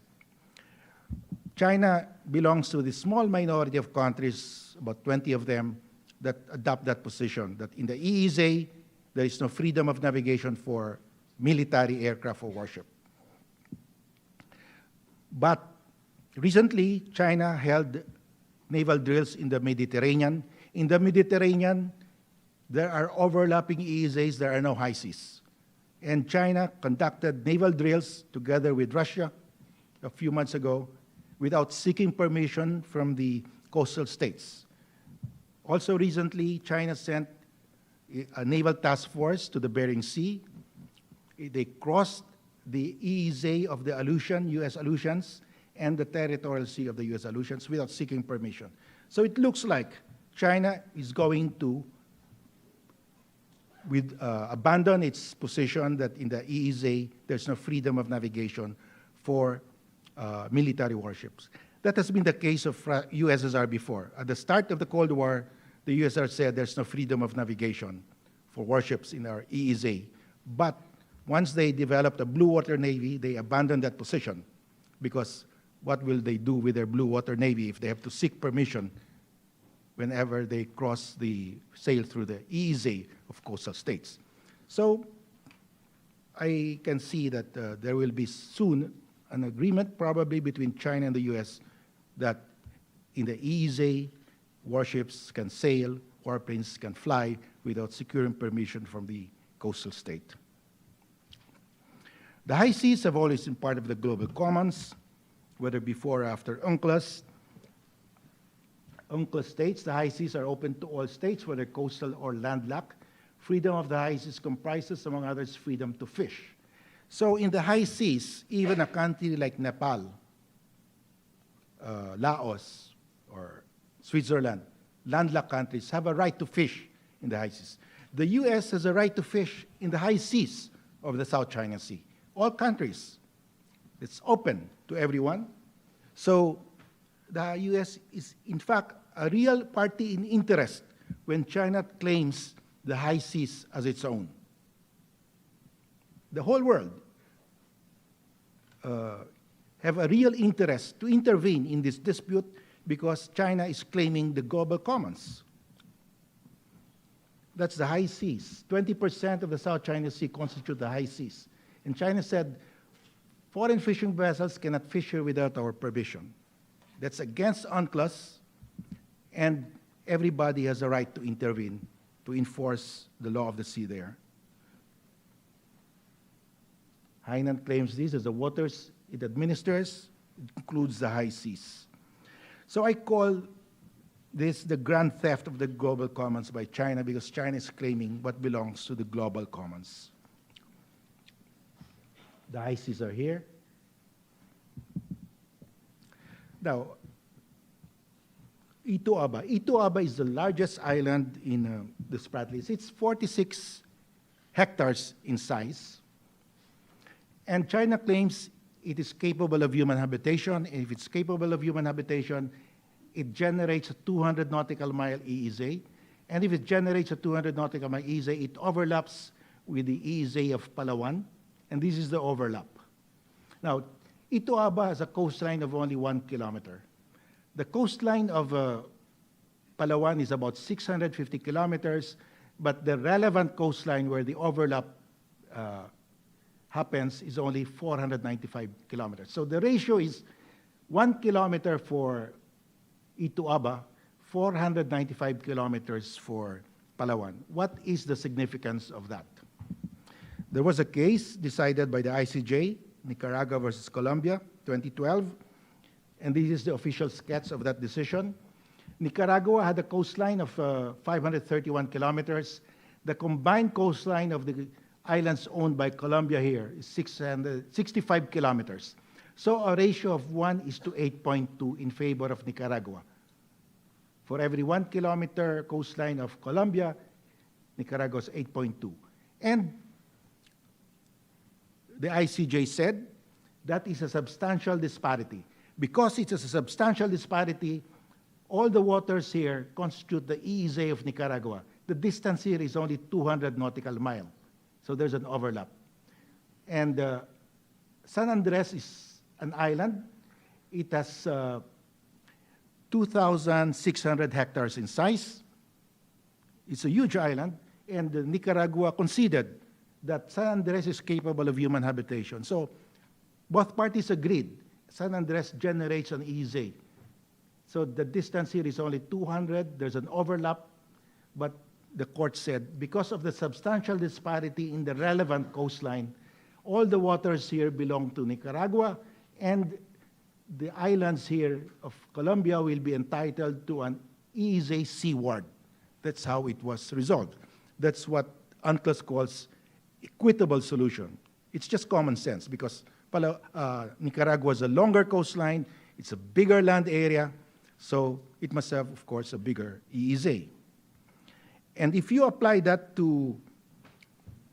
China belongs to the small minority of countries, about 20 of them, that adopt that position, that in the EEZ, there is no freedom of navigation for military aircraft or warship. But recently, China held naval drills in the Mediterranean. In the Mediterranean, there are overlapping EEZs, there are no high seas. And China conducted naval drills together with Russia a few months ago without seeking permission from the coastal states. Also recently, China sent a naval task force to the Bering Sea. They crossed the EEZ of the Aleutian, US Aleutians, and the territorial sea of the US Aleutians without seeking permission. So it looks like China is going to abandon its position that in the EEZ there's no freedom of navigation for military warships. That has been the case of USSR before. At the start of the Cold War, the USSR said there's no freedom of navigation for warships in our EEZ. But once they developed a blue water navy, they abandoned that position, because what will they do with their blue water navy if they have to seek permission whenever they sail through the EEZ of coastal states? So I can see that there will be soon an agreement, probably between China and the US, that in the EEZ, warships can sail, warplanes can fly without securing permission from the coastal state. The high seas have always been part of the global commons, whether before or after UNCLOS. UNCLOS states the high seas are open to all states, whether coastal or landlocked. Freedom of the high seas comprises, among others, freedom to fish. So in the high seas, even a country like Nepal, Laos, or Switzerland, landlocked countries, have a right to fish in the high seas. The US has a right to fish in the high seas of the South China Sea. All countries. It's open to everyone. So the US is, in fact, a real party in interest when China claims the high seas as its own. The whole world have a real interest to intervene in this dispute because China is claiming the global commons. That's the high seas. 20% of the South China Sea constitute the high seas. And China said, foreign fishing vessels cannot fish here without our permission. That's against UNCLOS, and everybody has a right to intervene to enforce the law of the sea there. Hainan claims this as the waters it administers. It includes the high seas. So I call this the grand theft of the global commons by China, because China is claiming what belongs to the global commons. The high seas are here. Now, Ito-Aba. Ito-Aba is the largest island in the Spratlys. It's 46 hectares in size. And China claims it is capable of human habitation. And if it's capable of human habitation, it generates a 200 nautical mile EEZ. And if it generates a 200 nautical mile EEZ, it overlaps with the EEZ of Palawan. And this is the overlap. Now, Ito-Aba has a coastline of only 1 kilometer. The coastline of Palawan is about 650 kilometers, but the relevant coastline where the overlap happens is only 495 kilometers. So the ratio is 1 kilometer for Ito-Aba, 495 kilometers for Palawan. What is the significance of that? There was a case decided by the ICJ, Nicaragua versus Colombia, 2012, and this is the official sketch of that decision. Nicaragua had a coastline of 531 kilometers. The combined coastline of the islands owned by Colombia here is 65 kilometers. So a ratio of 1:8.2 in favor of Nicaragua. For every 1 kilometer coastline of Colombia, Nicaragua is 8.2. And the ICJ said that is a substantial disparity. Because it's a substantial disparity, all the waters here constitute the EEZ of Nicaragua. The distance here is only 200 nautical miles. So there's an overlap. And San Andres is an island. It has 2,600 hectares in size. It's a huge island, and Nicaragua conceded that San Andres is capable of human habitation. So both parties agreed. San Andres generates an EEZ. So the distance here is only 200. There's an overlap, but the court said because of the substantial disparity in the relevant coastline, all the waters here belong to Nicaragua, and the islands here of Colombia will be entitled to an EEZ seaward. That's how it was resolved. That's what UNCLOS calls equitable solution. It's just common sense because Nicaragua has a longer coastline, it's a bigger land area, so it must have, of course, a bigger EEZ. And if you apply that to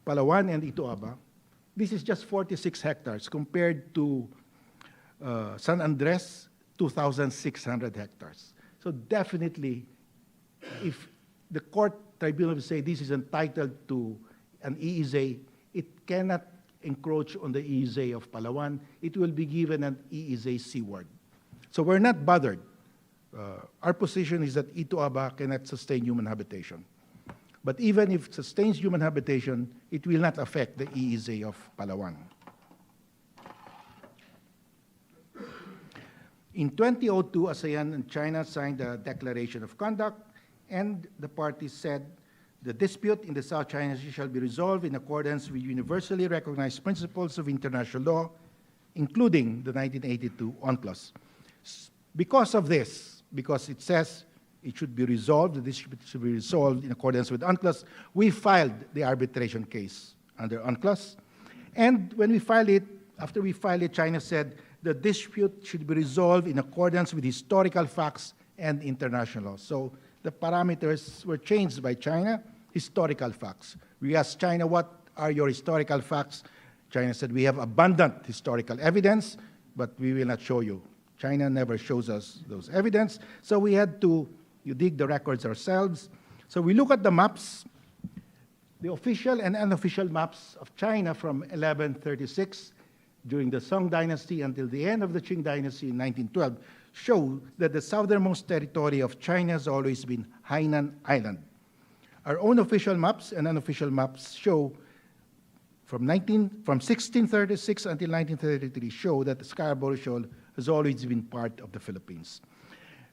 Palawan and Ito-Aba, this is just 46 hectares compared to San Andres, 2,600 hectares. So definitely, if the court tribunal will say this is entitled to an EEZ, it cannot encroach on the EEZ of Palawan. It will be given an EEZ seaward. So we're not bothered. Our position is that Ito-Aba cannot sustain human habitation. But even if it sustains human habitation, it will not affect the EEZ of Palawan. In 2002, ASEAN and China signed a declaration of conduct, and the parties said the dispute in the South China Sea shall be resolved in accordance with universally recognized principles of international law, including the 1982 UNCLOS. Because of this, because it says it should be resolved, the dispute should be resolved in accordance with UNCLOS, we filed the arbitration case under UNCLOS. And when we filed it, after we filed it, China said the dispute should be resolved in accordance with historical facts and international law. So the parameters were changed by China, historical facts. We asked China, what are your historical facts? China said, we have abundant historical evidence, but we will not show you. China never shows us those evidence, so we had to dig the records ourselves. So we look at the maps, the official and unofficial maps of China from 1136 during the Song Dynasty until the end of the Qing Dynasty in 1912 show that the southernmost territory of China has always been Hainan Island. Our own official maps and unofficial maps show from 1636 until 1933 show that the Scarborough Shoal has always been part of the Philippines.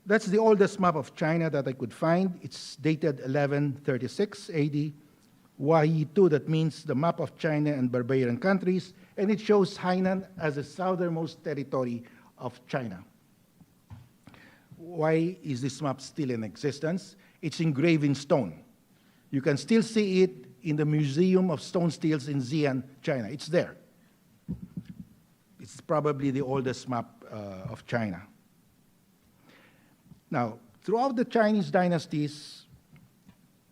That's the oldest map of China that I could find. It's dated 1136 AD. Huayi-2, that means the map of China and barbarian countries, and it shows Hainan as the southernmost territory of China. Why is this map still in existence? It's engraved in stone. You can still see it in the Museum of Stone Steels in Xi'an, China. It's there. It's probably the oldest map of China. Now, throughout the Chinese dynasties,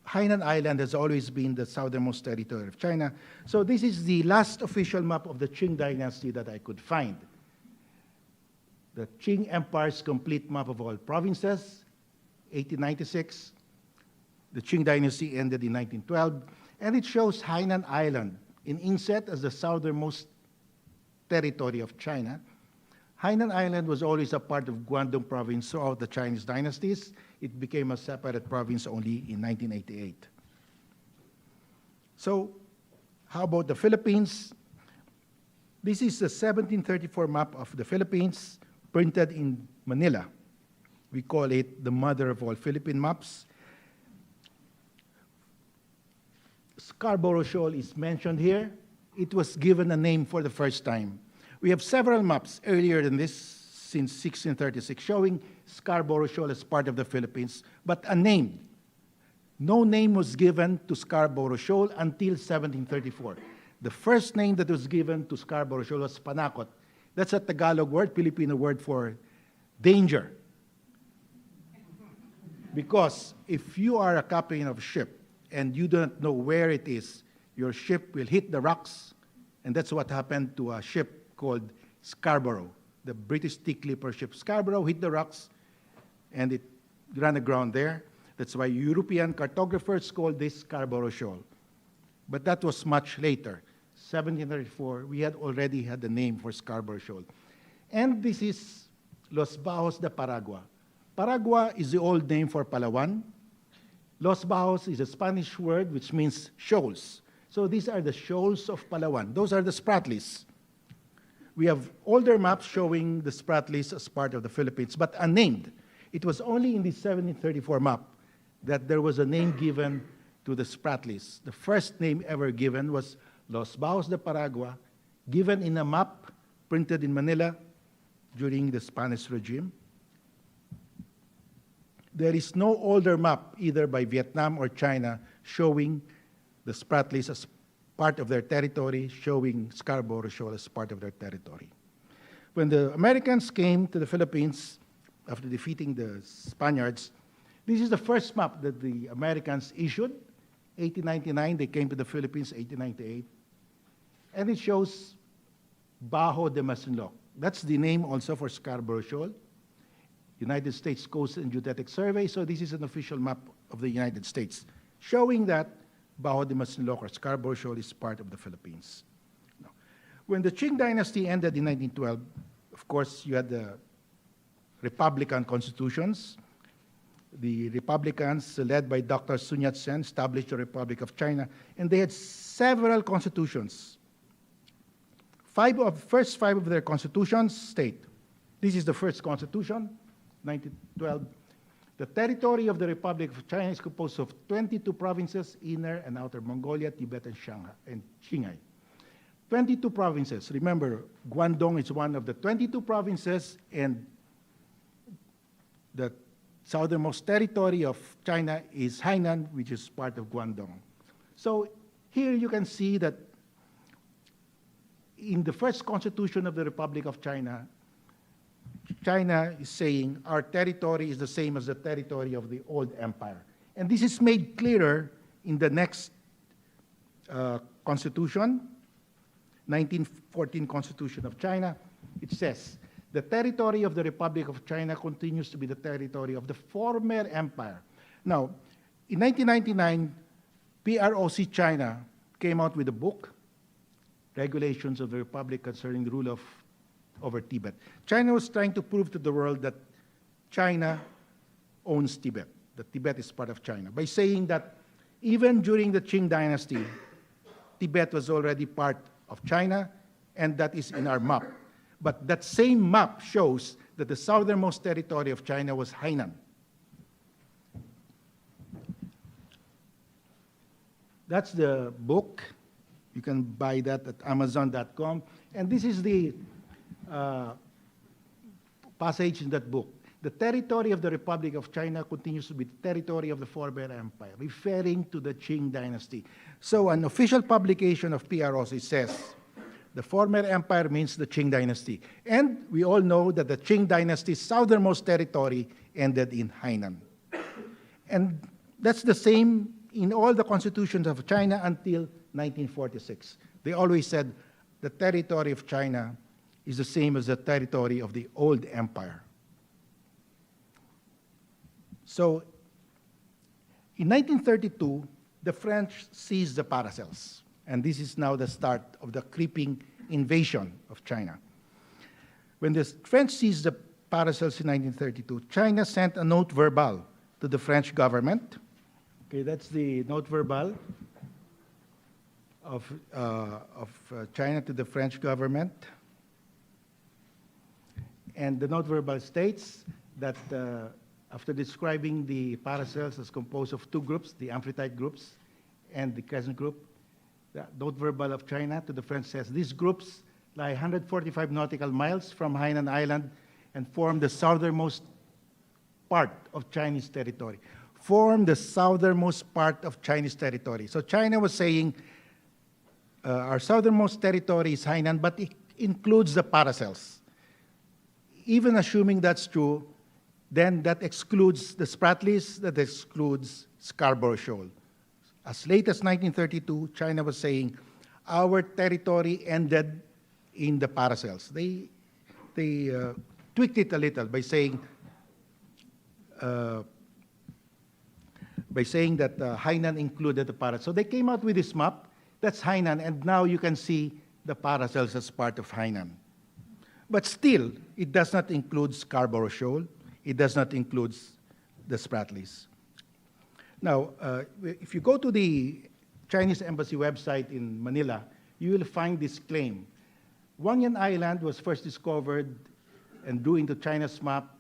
Hainan Island has always been the southernmost territory of China. So this is the last official map of the Qing dynasty that I could find. The Qing Empire's complete map of all provinces, 1896. The Qing dynasty ended in 1912, and it shows Hainan Island in inset as the southernmost territory of China. Hainan Island was always a part of Guangdong province throughout the Chinese dynasties. It became a separate province only in 1988. So, how about the Philippines? This is the 1734 map of the Philippines, printed in Manila. We call it the mother of all Philippine maps. Scarborough Shoal is mentioned here. It was given a name for the first time. We have several maps earlier than this, since 1636, showing Scarborough Shoal as part of the Philippines, but unnamed. No name was given to Scarborough Shoal until 1734. The first name that was given to Scarborough Shoal was Panakot. That's a Tagalog word, Filipino word for danger. Because if you are a captain of a ship and you don't know where it is, your ship will hit the rocks, and that's what happened to a ship called Scarborough. The British tea clipper ship Scarborough hit the rocks, and it ran aground there. That's why European cartographers called this Scarborough Shoal. But that was much later. 1734, we had already had the name for Scarborough Shoal. And this is Los Bajos de Paragua. Paragua is the old name for Palawan. Los Bajos is a Spanish word which means shoals. So these are the shoals of Palawan. Those are the Spratlys. We have older maps showing the Spratlys as part of the Philippines, but unnamed. It was only in the 1734 map that there was a name given to the Spratlys. The first name ever given was Los Bajos de Paragua, given in a map printed in Manila during the Spanish regime. There is no older map, either by Vietnam or China, showing the Spratlys as part of their territory, showing Scarborough Shoal as part of their territory. When the Americans came to the Philippines after defeating the Spaniards, this is the first map that the Americans issued. 1899, they came to the Philippines, 1898. And it shows Bajo de Masinloc. That's the name also for Scarborough Shoal. United States Coast and Geodetic Survey, so this is an official map of the United States, showing that Bajo de Masinloc or Scarborough Shoal is part of the Philippines. Now, when the Qing dynasty ended in 1912, of course, you had the Republican constitutions. The Republicans, led by Dr. Sun Yat-sen, established the Republic of China, and they had several constitutions. First five of their constitutions state, this is the first constitution, 1912. The territory of the Republic of China is composed of 22 provinces, Inner and Outer Mongolia, Tibet, and Shanghai, and Qinghai. 22 provinces. Remember, Guangdong is one of the 22 provinces, and the southernmost territory of China is Hainan, which is part of Guangdong. So here you can see that in the first constitution of the Republic of China, China is saying our territory is the same as the territory of the old empire. And this is made clearer in the next constitution, 1914 Constitution of China. It says, the territory of the Republic of China continues to be the territory of the former empire. Now, in 1999, PROC China came out with a book, Regulations of the Republic Concerning the Rule over Tibet. China was trying to prove to the world that China owns Tibet, that Tibet is part of China, by saying that Even during the Qing dynasty, Tibet was already part of China, and that is in our map. But that same map shows that the southernmost territory of China was Hainan. That's the book. You can buy that at Amazon.com. And this is the passage in that book. The territory of the Republic of China continues to be the territory of the former empire, referring to the Qing dynasty. So an official publication of PROC says the former empire means the Qing dynasty. And we all know that the Qing dynasty's southernmost territory ended in Hainan. And that's the same in all the constitutions of China until 1946. They always said the territory of China is the same as the territory of the old empire. So in 1932, the French seized the Paracels, and this is now the start of the creeping invasion of China. When the French seized the Paracels in 1932, China sent a note verbal to the French government. Okay, that's the note verbal of China to the French government. And the note verbal states that after describing the Paracels as composed of two groups, the Amphitrite groups and the Crescent group, the note verbal of China to the French says, these groups lie 145 nautical miles from Hainan Island and form the southernmost part of Chinese territory. Form the southernmost part of Chinese territory. So China was saying, our southernmost territory is Hainan, but it includes the Paracels. Even assuming that's true, then that excludes the Spratlys, that excludes Scarborough Shoal. As late as 1932, China was saying, our territory ended in the Paracels. They tweaked it a little by saying that Hainan included the Paracels. So they came out with this map, that's Hainan, and now you can see the Paracels as part of Hainan. But still, it does not include Scarborough Shoal. It does not include the Spratlys. Now, if you go to the Chinese Embassy website in Manila, you will find this claim. Wangyan Island was first discovered and drew into China's map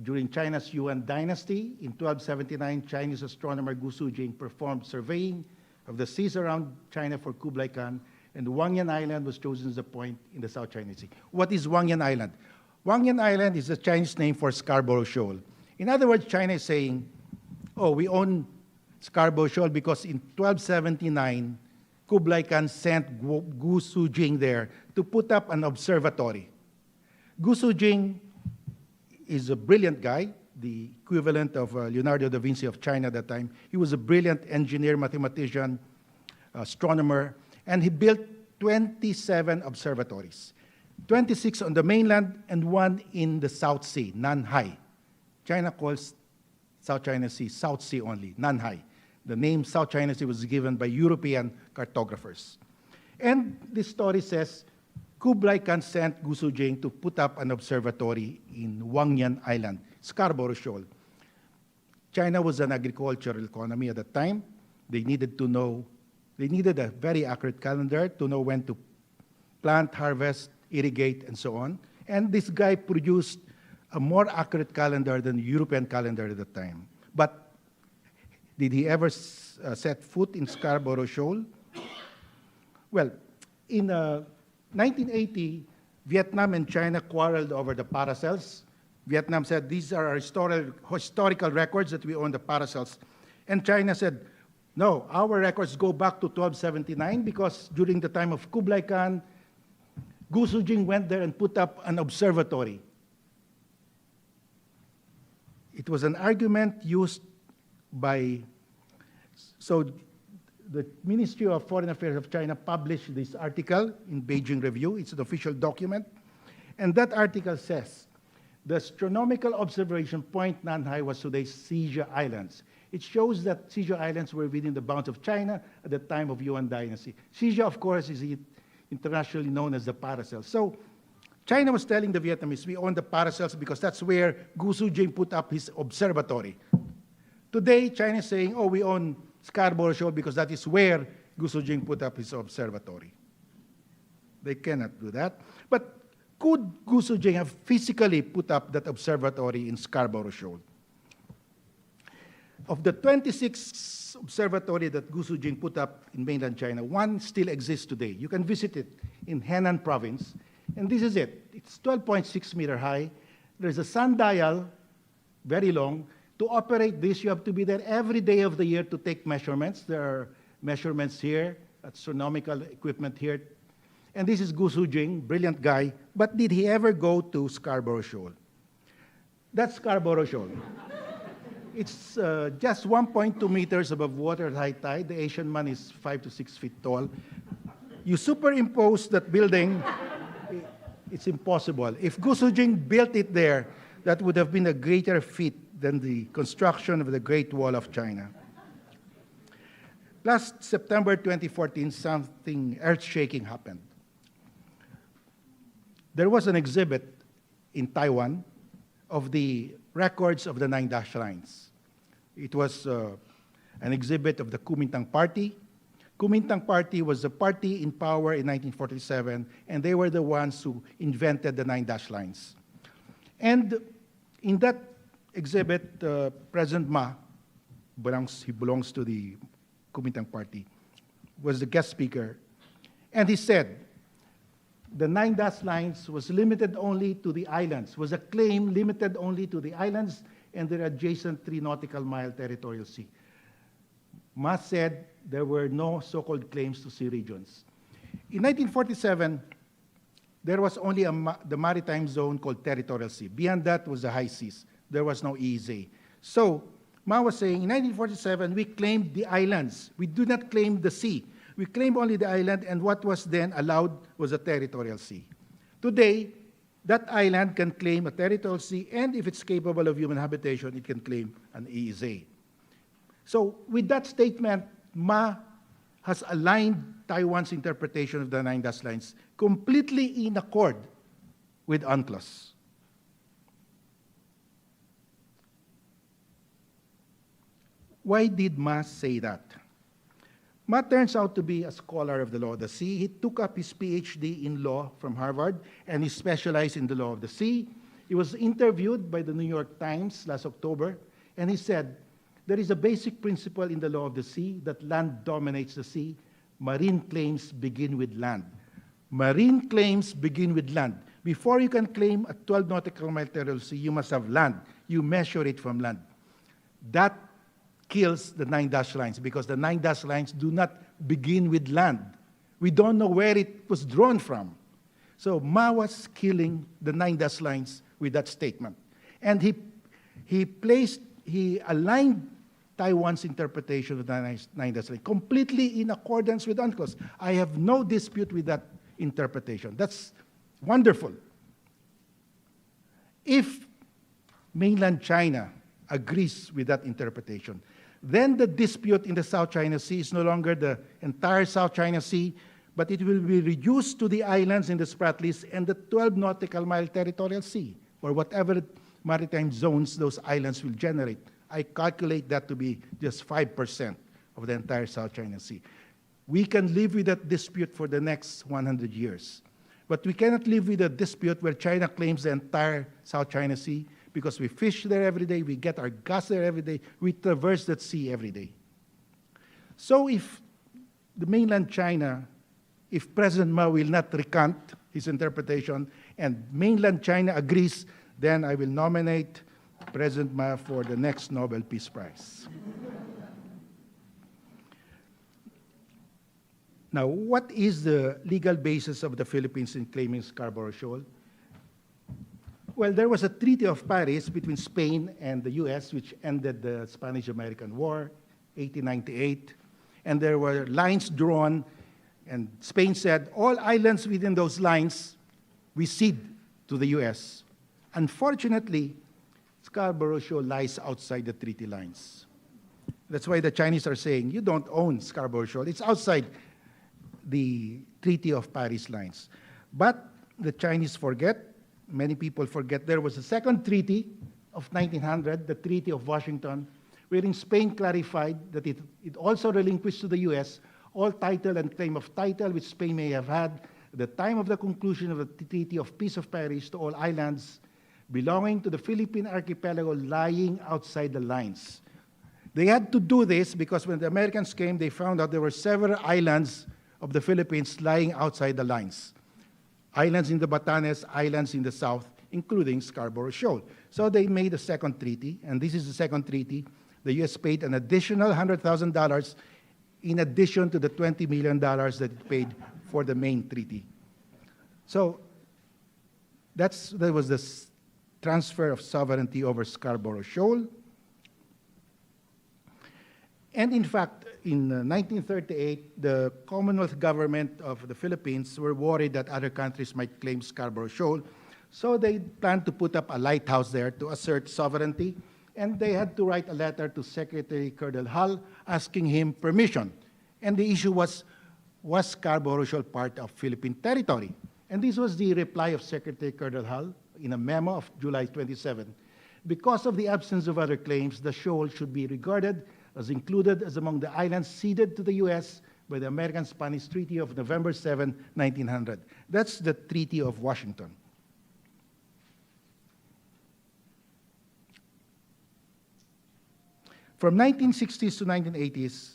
during China's Yuan dynasty. In 1279, Chinese astronomer Gu Sujing performed surveying of the seas around China for Kublai Khan, and Wangyan Island was chosen as a point in the South China Sea. What is Wangyan Island? Wangyan Island is the Chinese name for Scarborough Shoal. In other words, China is saying, oh, we own Scarborough Shoal because in 1279, Kublai Khan sent Gu Sujing there to put up an observatory. Gu Sujing is a brilliant guy, the equivalent of Leonardo da Vinci of China at that time. He was a brilliant engineer, mathematician, astronomer, and he built 27 observatories, 26 on the mainland and one in the South Sea, Nanhai. China calls South China Sea South Sea only, Nanhai. The name South China Sea was given by European cartographers. And this story says Kublai Khan sent Gu Sujing to put up an observatory in Wangyan Island, Scarborough Shoal. China was an agricultural economy at the time. They needed a very accurate calendar to know when to plant, harvest, irrigate, and so on. And this guy produced a more accurate calendar than the European calendar at the time. But did he ever set foot in Scarborough Shoal? Well, in 1980, Vietnam and China quarreled over the Paracels. Vietnam said, these are our historical records that we own the Paracels. And China said, no, our records go back to 1279 because during the time of Kublai Khan, Gu Sujing went there and put up an observatory. It was an argument used by, so the Ministry of Foreign Affairs of China published this article in Beijing Review. It's an official document. And that article says, the astronomical observation point Nanhai was today's Seizha Islands. It shows that Seizha Islands were within the bounds of China at the time of Yuan dynasty. Seizha, of course, is internationally known as the Paracels. So China was telling the Vietnamese, we own the Paracels because that's where Gu Sujing put up his observatory. Today, China is saying, oh, we own Scarborough Shoal because that is where Gusu Jing put up his observatory. They cannot do that. But could Gusu Jing have physically put up that observatory in Scarborough Shoal? Of the 26 observatory that Gusu Jing put up in mainland China, one still exists today. You can visit it in Henan province, and this is it. It's 12.6 meter high. There's a sundial, very long. To operate this, you have to be there every day of the year to take measurements. There are measurements here, astronomical equipment here. And this is Gusu Jing, brilliant guy. But did he ever go to Scarborough Shoal? That's Scarborough Shoal. It's just 1.2 meters above water high tide. The Asian man is 5 to 6 feet tall. You superimpose that building, it's impossible. If Gusu Jing built it there, that would have been a greater feat than the construction of the Great Wall of China. Last September 2014, something earth-shaking happened. There was an exhibit in Taiwan of the records of the 9 dash lines. It was an exhibit of the Kuomintang Party. Kuomintang Party was the party in power in 1947, and they were the ones who invented the 9 dash lines. And in that exhibit, President Ma, he belongs to the Kuomintang Party, was the guest speaker, and he said, the 9 dash lines was limited only to the islands, was a claim limited only to the islands and their adjacent 3 nautical mile territorial sea. Ma said there were no so-called claims to sea regions. In 1947, there was only the maritime zone called territorial sea. Beyond that was the high seas. There was no EEZ. So Ma was saying, in 1947, we claimed the islands. We do not claim the sea. We claim only the island, and what was then allowed was a territorial sea. Today, that island can claim a territorial sea, and if it's capable of human habitation, it can claim an EEZ. So with that statement, Ma has aligned Taiwan's interpretation of the 9 dash lines completely in accord with UNCLOS. Why did Ma say that? Ma turns out to be a scholar of the law of the sea. He took up his PhD in law from Harvard, and he specialized in the law of the sea. He was interviewed by the New York Times last October, and he said, there is a basic principle in the law of the sea that land dominates the sea. Marine claims begin with land. Marine claims begin with land. Before you can claim a 12 nautical mile territorial sea, you must have land. You measure it from land. That kills the 9 dash lines because the 9 dash lines do not begin with land. We don't know where it was drawn from. So Ma was killing the 9 dash lines with that statement. And he aligned Taiwan's interpretation of the 9 dash line completely in accordance with UNCLOS. I have no dispute with that interpretation. That's wonderful. If mainland China agrees with that interpretation, then the dispute in the South China Sea is no longer the entire South China Sea, but it will be reduced to the islands in the Spratlys and the 12 nautical mile territorial sea, or whatever maritime zones those islands will generate. I calculate that to be just 5% of the entire South China Sea. We can live with that dispute for the next 100 years. But we cannot live with a dispute where China claims the entire South China Sea, because we fish there every day, we get our gas there every day, we traverse that sea every day. So if the mainland China, if President Ma will not recant his interpretation and mainland China agrees, then I will nominate President Ma for the next Nobel Peace Prize. Now, what is the legal basis of the Philippines in claiming Scarborough Shoal? Well, there was a Treaty of Paris between Spain and the US, which ended the Spanish-American War, 1898. And there were lines drawn, and Spain said, all islands within those lines, we cede to the US. Unfortunately, Scarborough Shoal lies outside the treaty lines. That's why the Chinese are saying, you don't own Scarborough Shoal. It's outside the Treaty of Paris lines. But the Chinese forget, many people forget, there was a second treaty of 1900, the Treaty of Washington, wherein Spain clarified that it also relinquished to the U.S. all title and claim of title which Spain may have had at the time of the conclusion of the Treaty of Peace of Paris to all islands belonging to the Philippine archipelago lying outside the lines. They had to do this because when the Americans came, they found out there were several islands of the Philippines lying outside the lines. Islands in the Batanes, islands in the south, including Scarborough Shoal. So they made a second treaty, and this is the second treaty. The U.S. paid an additional $100,000 in addition to the $20 million that it paid for the main treaty. So that was the transfer of sovereignty over Scarborough Shoal. And in fact, in 1938, the Commonwealth government of the Philippines were worried that other countries might claim Scarborough Shoal, so they planned to put up a lighthouse there to assert sovereignty, and they had to write a letter to Secretary Colonel Hull asking him permission. And the issue was Scarborough Shoal part of Philippine territory? And this was the reply of Secretary Colonel Hull in a memo of July 27. Because of the absence of other claims, the shoal should be regarded as included as among the islands ceded to the U.S. by the American-Spanish Treaty of November 7, 1900. That's the Treaty of Washington. From 1960s to 1980s,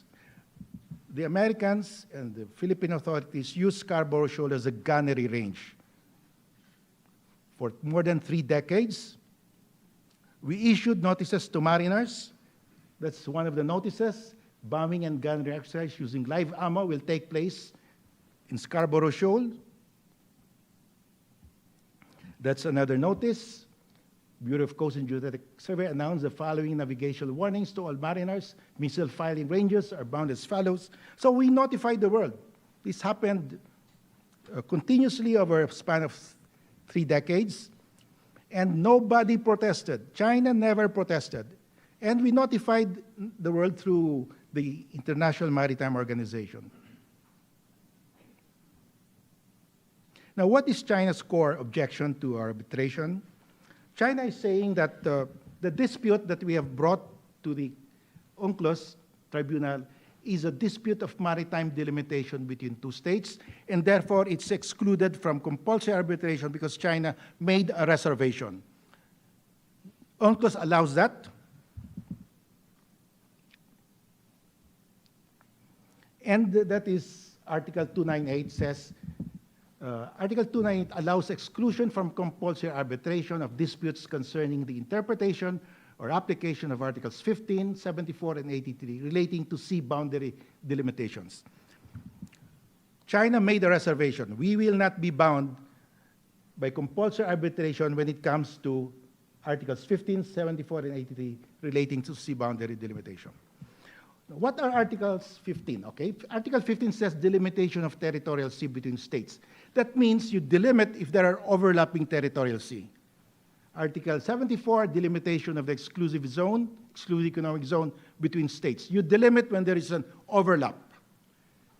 the Americans and the Philippine authorities used Scarborough Shoal as a gunnery range. For more than 3 decades, we issued notices to mariners. That's one of the notices. Bombing and gunnery exercise using live ammo will take place in Scarborough Shoal. That's another notice. Bureau of Coast and Geodetic Survey announced the following navigational warnings to all mariners. Missile firing ranges are bound as follows. So we notified the world. This happened continuously over a span of 3 decades, and nobody protested. China never protested. And we notified the world through the International Maritime Organization. Now, what is China's core objection to our arbitration? China is saying that the dispute that we have brought to the UNCLOS tribunal is a dispute of maritime delimitation between 2 states, and therefore it's excluded from compulsory arbitration because China made a reservation. UNCLOS allows that. And that is Article 298 says, Article 298 allows exclusion from compulsory arbitration of disputes concerning the interpretation or application of Articles 15, 74, and 83 relating to sea boundary delimitations. China made a reservation. We will not be bound by compulsory arbitration when it comes to Articles 15, 74, and 83 relating to sea boundary delimitation. What are Articles 15? Okay, Article 15 says delimitation of territorial sea between states. That means you delimit if there are overlapping territorial sea. Article 74, delimitation of the exclusive zone, exclusive economic zone between states. You delimit when there is an overlap.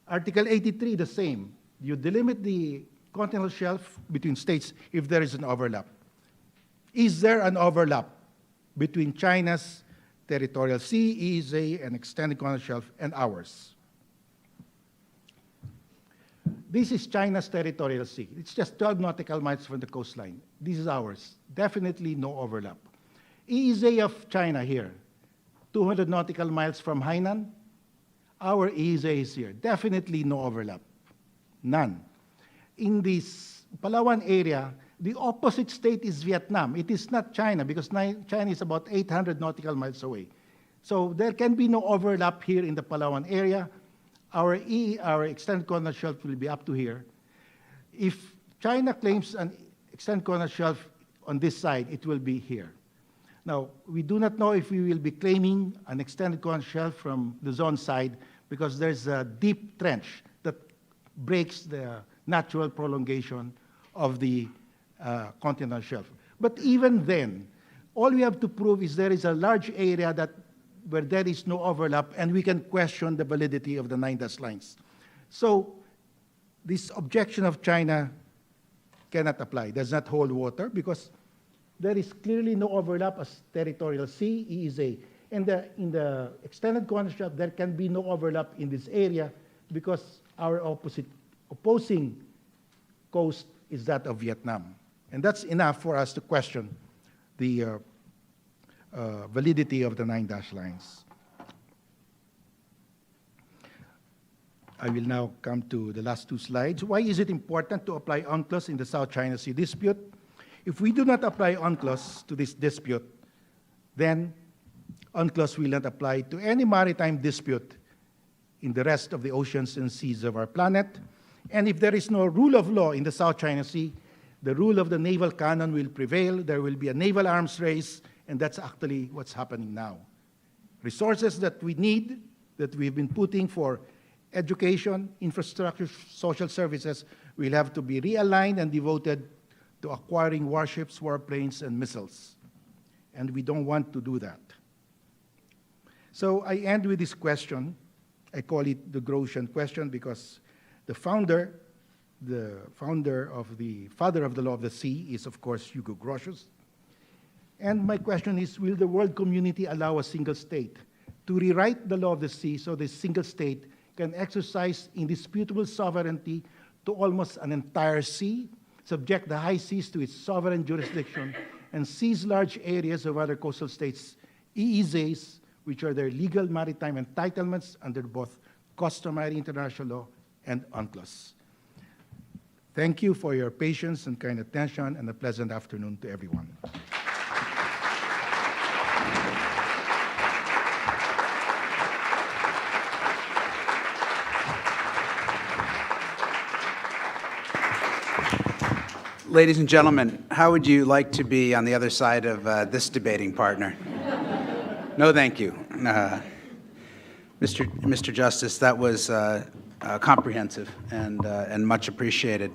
Article 83, the same. You delimit the continental shelf between states if there is an overlap. Is there an overlap between China's territorial sea, EEZ, and extended continental shelf, and ours? This is China's territorial sea. It's just 12 nautical miles from the coastline. This is ours. Definitely no overlap. EEZ of China here, 200 nautical miles from Hainan. Our EEZ is here. Definitely no overlap. None. In this Palawan area, the opposite state is Vietnam. It is not China because China is about 800 nautical miles away. So there can be no overlap here in the Palawan area. Our extended continental shelf will be up to here. If China claims an extended continental shelf on this side, it will be here. Now, we do not know if we will be claiming an extended continental shelf from the zone side because there's a deep trench that breaks the natural prolongation of the continental shelf. But even then, all we have to prove is there is a large area where there is no overlap, and we can question the validity of the 9 dash lines. So this objection of China cannot apply, does not hold water, because there is clearly no overlap as territorial sea, EEZ. In the extended coordinate shelf, there can be no overlap in this area because our opposing coast is that of Vietnam. And that's enough for us to question the validity of the 9 dash lines. I will now come to the last 2 slides. Why is it important to apply UNCLOS in the South China Sea dispute? If we do not apply UNCLOS to this dispute, then UNCLOS will not apply to any maritime dispute in the rest of the oceans and seas of our planet. And if there is no rule of law in the South China Sea, the rule of the naval canon will prevail. There will be a naval arms race, and that's actually what's happening now. Resources that we need, that we've been putting for education, infrastructure, social services, will have to be realigned and devoted to acquiring warships, warplanes, and missiles. And we don't want to do that. So I end with this question. I call it the Grotian question because the father of the law of the sea is, of course, Hugo Grotius. And my question is, will the world community allow a single state to rewrite the law of the sea so the single state can exercise indisputable sovereignty to almost an entire sea, subject the high seas to its sovereign jurisdiction, and seize large areas of other coastal states' EEZs, which are their legal maritime entitlements under both customary international law and UNCLOS. Thank you for your patience and kind attention, and a pleasant afternoon to everyone. Ladies and gentlemen, how would you like to be on the other side of this debating partner? No, thank you. Mr. Justice, that was comprehensive and much appreciated.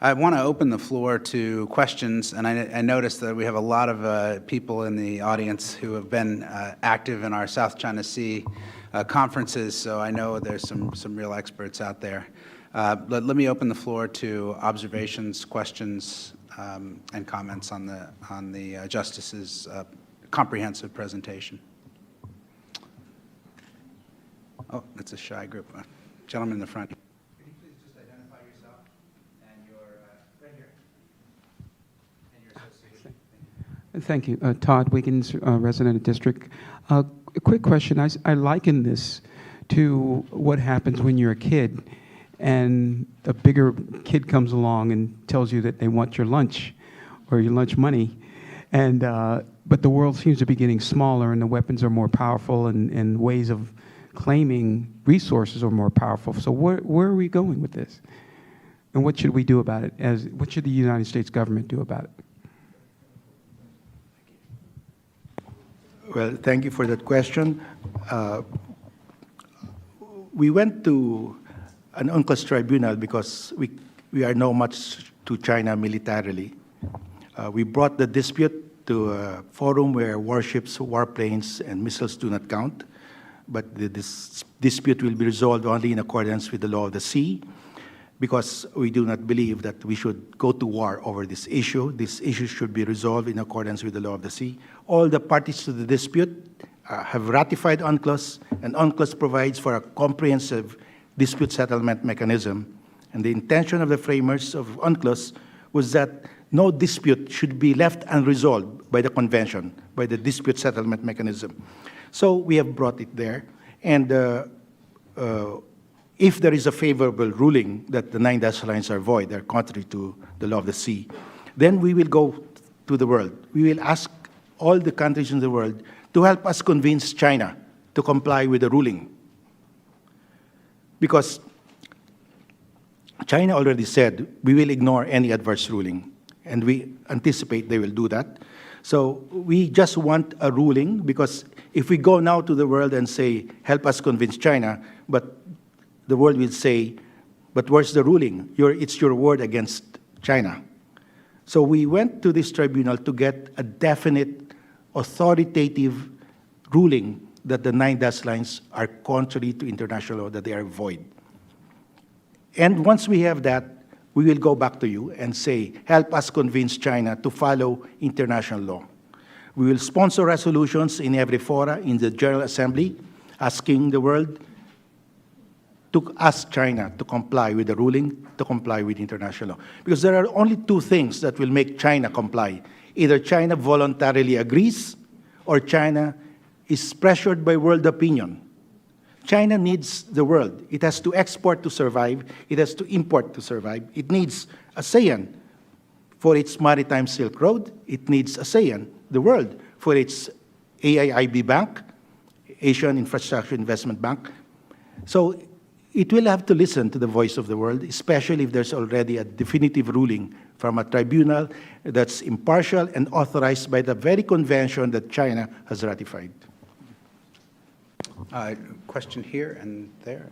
I want to open the floor to questions, and I noticed that we have a lot of people in the audience who have been active in our South China Sea conferences, so I know there's some real experts out there. Let me open the floor to observations, questions, and comments on the Justice's comprehensive presentation. Oh, that's a shy group. Gentleman in the front. Could you please just identify yourself and your, right here, and your association? Thank you. Todd Wiggins, resident of district. A quick question. I liken this to what happens when you're a kid and a bigger kid comes along and tells you that they want your lunch or your lunch money. And, but the world seems to be getting smaller and the weapons are more powerful and ways of claiming resources are more powerful. So where are we going with this? And what should we do about it? What should the United States government do about it? Well, thank you for that question. We went to an UNCLOS tribunal because we are no match to China militarily. We brought the dispute to a forum where warships, warplanes, and missiles do not count, but this dispute will be resolved only in accordance with the law of the sea, because we do not believe that we should go to war over this issue. This issue should be resolved in accordance with the law of the sea. All the parties to the dispute have ratified UNCLOS, and UNCLOS provides for a comprehensive dispute settlement mechanism. And the intention of the framers of UNCLOS was that no dispute should be left unresolved by the convention, by the dispute settlement mechanism. So we have brought it there. And if there is a favorable ruling that the 9 dash lines are void, they're contrary to the law of the sea, then we will go to the world. We will ask all the countries in the world to help us convince China to comply with the ruling. Because China already said, we will ignore any adverse ruling, and we anticipate they will do that. So we just want a ruling, because if we go now to the world and say, help us convince China, but the world will say, but where's the ruling? It's your word against China. So we went to this tribunal to get a definite, authoritative ruling that the 9 dash lines are contrary to international law, that they are void. And once we have that, we will go back to you and say, help us convince China to follow international law. We will sponsor resolutions in every fora in the General Assembly asking the world to ask China to comply with the ruling, to comply with international law. Because there are only two things that will make China comply. Either China voluntarily agrees or China is pressured by world opinion. China needs the world. It has to export to survive. It has to import to survive. It needs ASEAN for its maritime Silk Road. It needs ASEAN, the world, for its AIIB Bank, Asian Infrastructure Investment Bank. So it will have to listen to the voice of the world, especially if there's already a definitive ruling from a tribunal that's impartial and authorized by the very convention that China has ratified. Question here and there.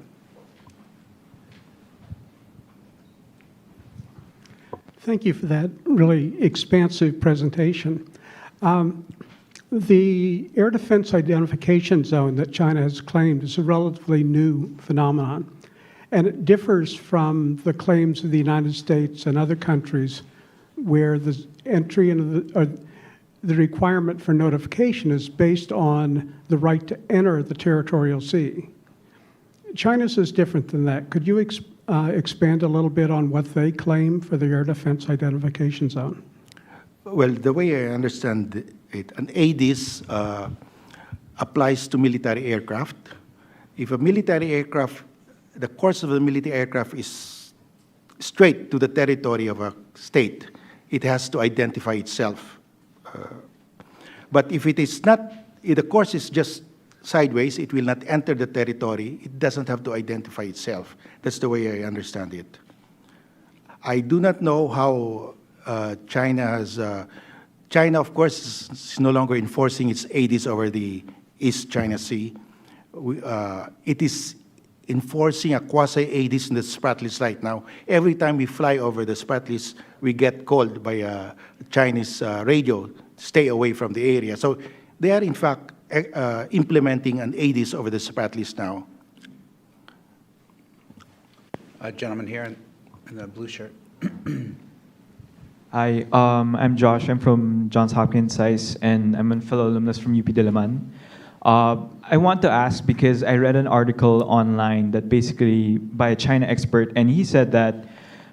Thank you for that really expansive presentation. The air defense identification zone that China has claimed is a relatively new phenomenon, and it differs from the claims of the United States and other countries where the entry into the requirement for notification is based on the right to enter the territorial sea. China's is different than that. Could you expand a little bit on what they claim for the air defense identification zone? Well, the way I understand it, an ADIS applies to military aircraft. If a military aircraft, the course of the military aircraft is straight to the territory of a state, it has to identify itself. But if it is not, if the course is just sideways, it will not enter the territory. It doesn't have to identify itself. That's the way I understand it. I do not know how China has, China, of course, is no longer enforcing its ADIS over the East China Sea. It is enforcing a quasi-ADIS in the Spratlys right now. Every time we fly over the Spratlys, we get called by a Chinese radio, stay away from the area. So they are, in fact, implementing an ADIS over the Spratlys now. A gentleman here in the blue shirt. Hi, I'm Josh. I'm from Johns Hopkins SAIS, and I'm a fellow alumnus from UP Diliman. I want to ask because I read an article online that basically by a China expert, and he said that,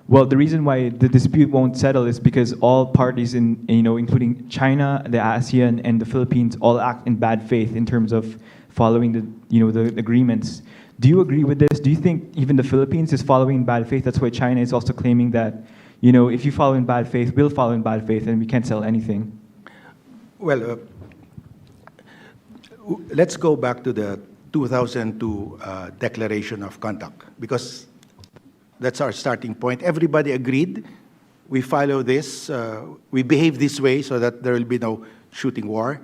well, the reason why the dispute won't settle is because all parties, including China, the ASEAN, and the Philippines, all act in bad faith in terms of following the agreements. Do you agree with this? Do you think even the Philippines is following in bad faith? That's why China is also claiming that, if you follow in bad faith, we'll follow in bad faith, and we can't sell anything. Well, let's go back to the 2002 Declaration of Conduct, because that's our starting point. Everybody agreed. We follow this. We behave this way so that there will be no shooting war.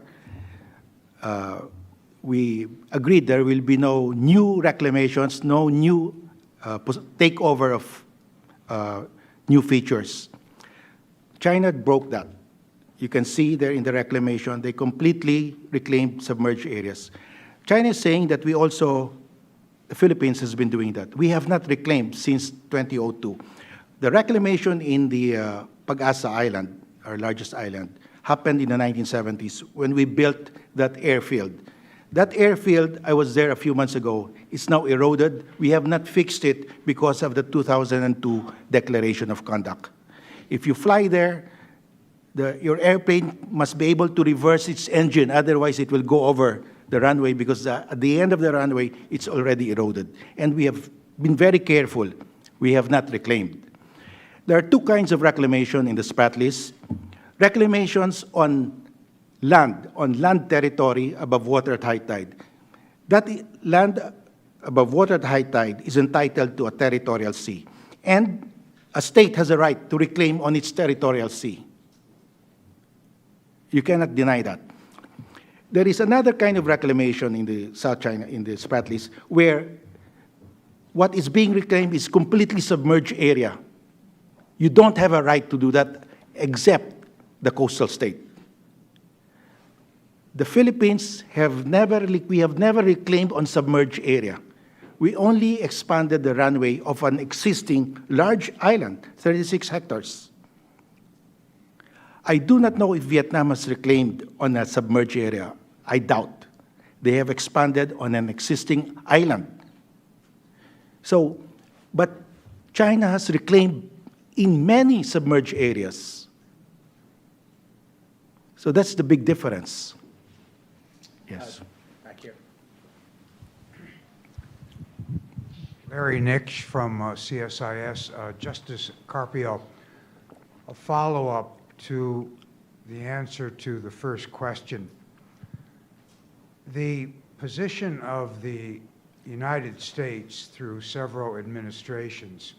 We agreed there will be no new reclamations, no new takeover of new features. China broke that. You can see there in the reclamation, they completely reclaimed submerged areas. China is saying that the Philippines has been doing that. We have not reclaimed since 2002. The reclamation in the Pagaaral Island, our largest island, happened in the 1970s when we built that airfield. That airfield, I was there a few months ago, is now eroded. We have not fixed it because of the 2002 Declaration of Conduct. If you fly there, your airplane must be able to reverse its engine, otherwise it will go over the runway because at the end of the runway, it's already eroded. And we have been very careful. We have not reclaimed. There are two kinds of reclamation in the Spratlys. Reclamations on land territory above water at high tide. That land above water at high tide is entitled to a territorial sea. And a state has a right to reclaim on its territorial sea. You cannot deny that. There is another kind of reclamation in the South China, in the Spratlys, where what is being reclaimed is completely submerged area. You don't have a right to do that except the coastal state. The Philippines we have never reclaimed on submerged area. We only expanded the runway of an existing large island, 36 hectares. I do not know if Vietnam has reclaimed on a submerged area. I doubt. They have expanded on an existing island. So, but China has reclaimed in many submerged areas. So that's the big difference. Yes. Back here. Larry Nix from CSIS. Justice Carpio, a follow-up to the answer to the first question. The position of the United States through several administrations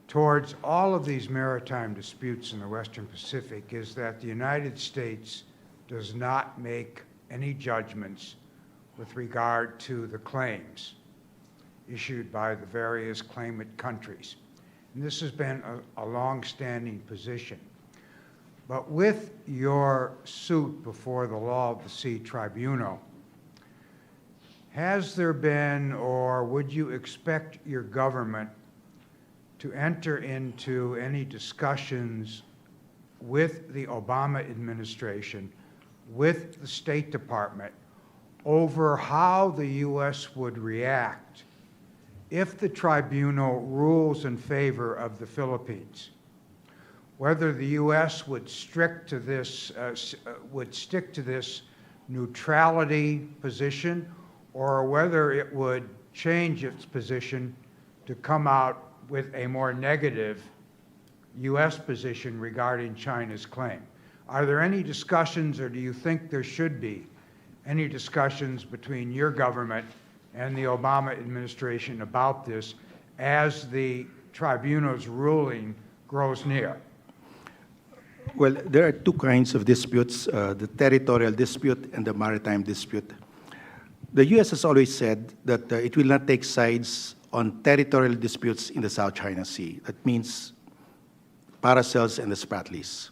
towards all of these maritime disputes in the Western Pacific is that the United States does not make any judgments with regard to the claims issued by the various claimant countries. And this has been a long-standing position. But with your suit before the Law of the Sea Tribunal, has there been, or would you expect your government to enter into any discussions with the Obama administration, with the State Department, over how the U.S. would react if the tribunal rules in favor of the Philippines? Whether the U.S. would stick to this neutrality position, or whether it would change its position to come out with a more negative U.S. position regarding China's claim. Are there any discussions, or do you think there should be any discussions between your government and the Obama administration about this as the tribunal's ruling grows near? Well, there are two kinds of disputes, the territorial dispute and the maritime dispute. The U.S. has always said that it will not take sides on territorial disputes in the South China Sea. That means Paracels and the Spratlys.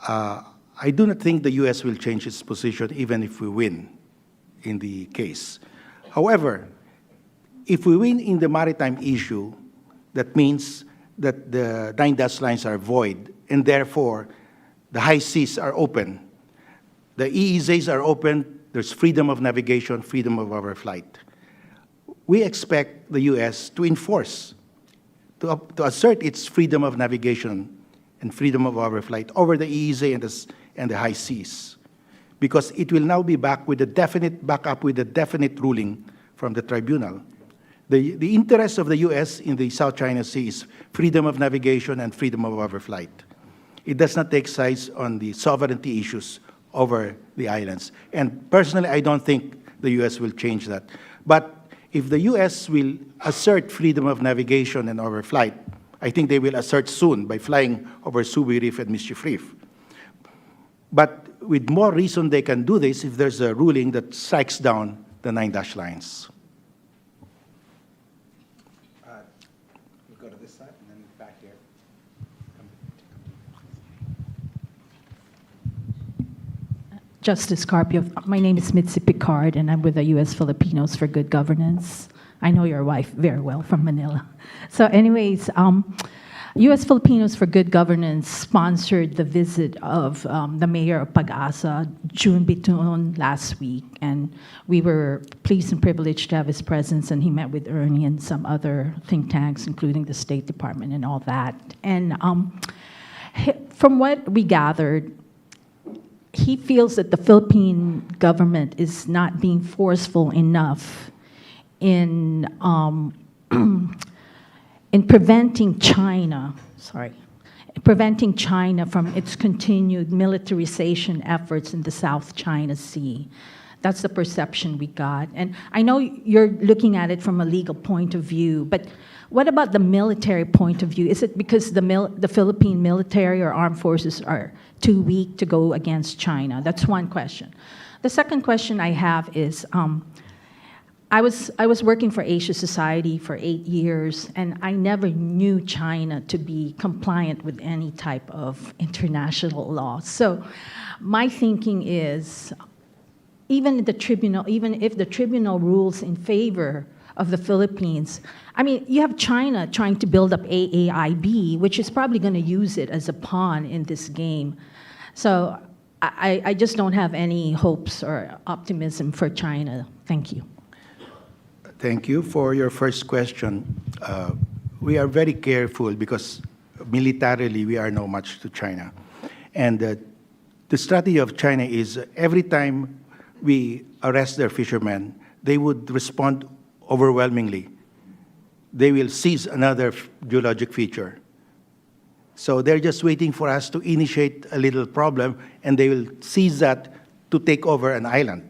I do not think the U.S. will change its position even if we win in the case. However, if we win in the maritime issue, that means that the 9 dash lines are void, and therefore the high seas are open. The EEZs are open, there's freedom of navigation, freedom of overflight. We expect the U.S. to enforce, to assert its freedom of navigation and freedom of overflight over the EEZ and the high seas, because it will now be back up with a definite ruling from the tribunal. The interest of the U.S. in the South China Sea is freedom of navigation and freedom of overflight. It does not take sides on the sovereignty issues over the islands. And personally, I don't think the U.S. will change that. But if the U.S. will assert freedom of navigation and overflight, I think they will assert soon by flying over Subi Reef and Mischief Reef. But with more reason, they can do this if there's a ruling that strikes down the 9 dash lines. We'll go to this side and then back here. Justice Carpio, my name is Mitzi Picard, and I'm with the U.S. Filipinos for Good Governance. I know your wife very well from Manila. So anyways, U.S. Filipinos for Good Governance sponsored the visit of the mayor of Pag-asa, June Bituon, last week, and we were pleased and privileged to have his presence, and he met with Ernie and some other think tanks, including the State Department and all that. And from what we gathered, he feels that the Philippine government is not being forceful enough in preventing China from its continued militarization efforts in the South China Sea. That's the perception we got. And I know you're looking at it from a legal point of view, but what about the military point of view? Is it because the Philippine military or armed forces are too weak to go against China? That's one question. The second question I have is, I was working for Asia Society for 8 years, and I never knew China to be compliant with any type of international law. So my thinking is, even if the tribunal rules in favor of the Philippines. I mean, you have China trying to build up AAIB, which is probably going to use it as a pawn in this game. So I just don't have any hopes or optimism for China. Thank you. Thank you. For your first question, we are very careful because militarily we are no match to China. And the strategy of China is every time we arrest their fishermen, they would respond overwhelmingly. They will seize another geologic feature. So they're just waiting for us to initiate a little problem, and they will seize that to take over an island.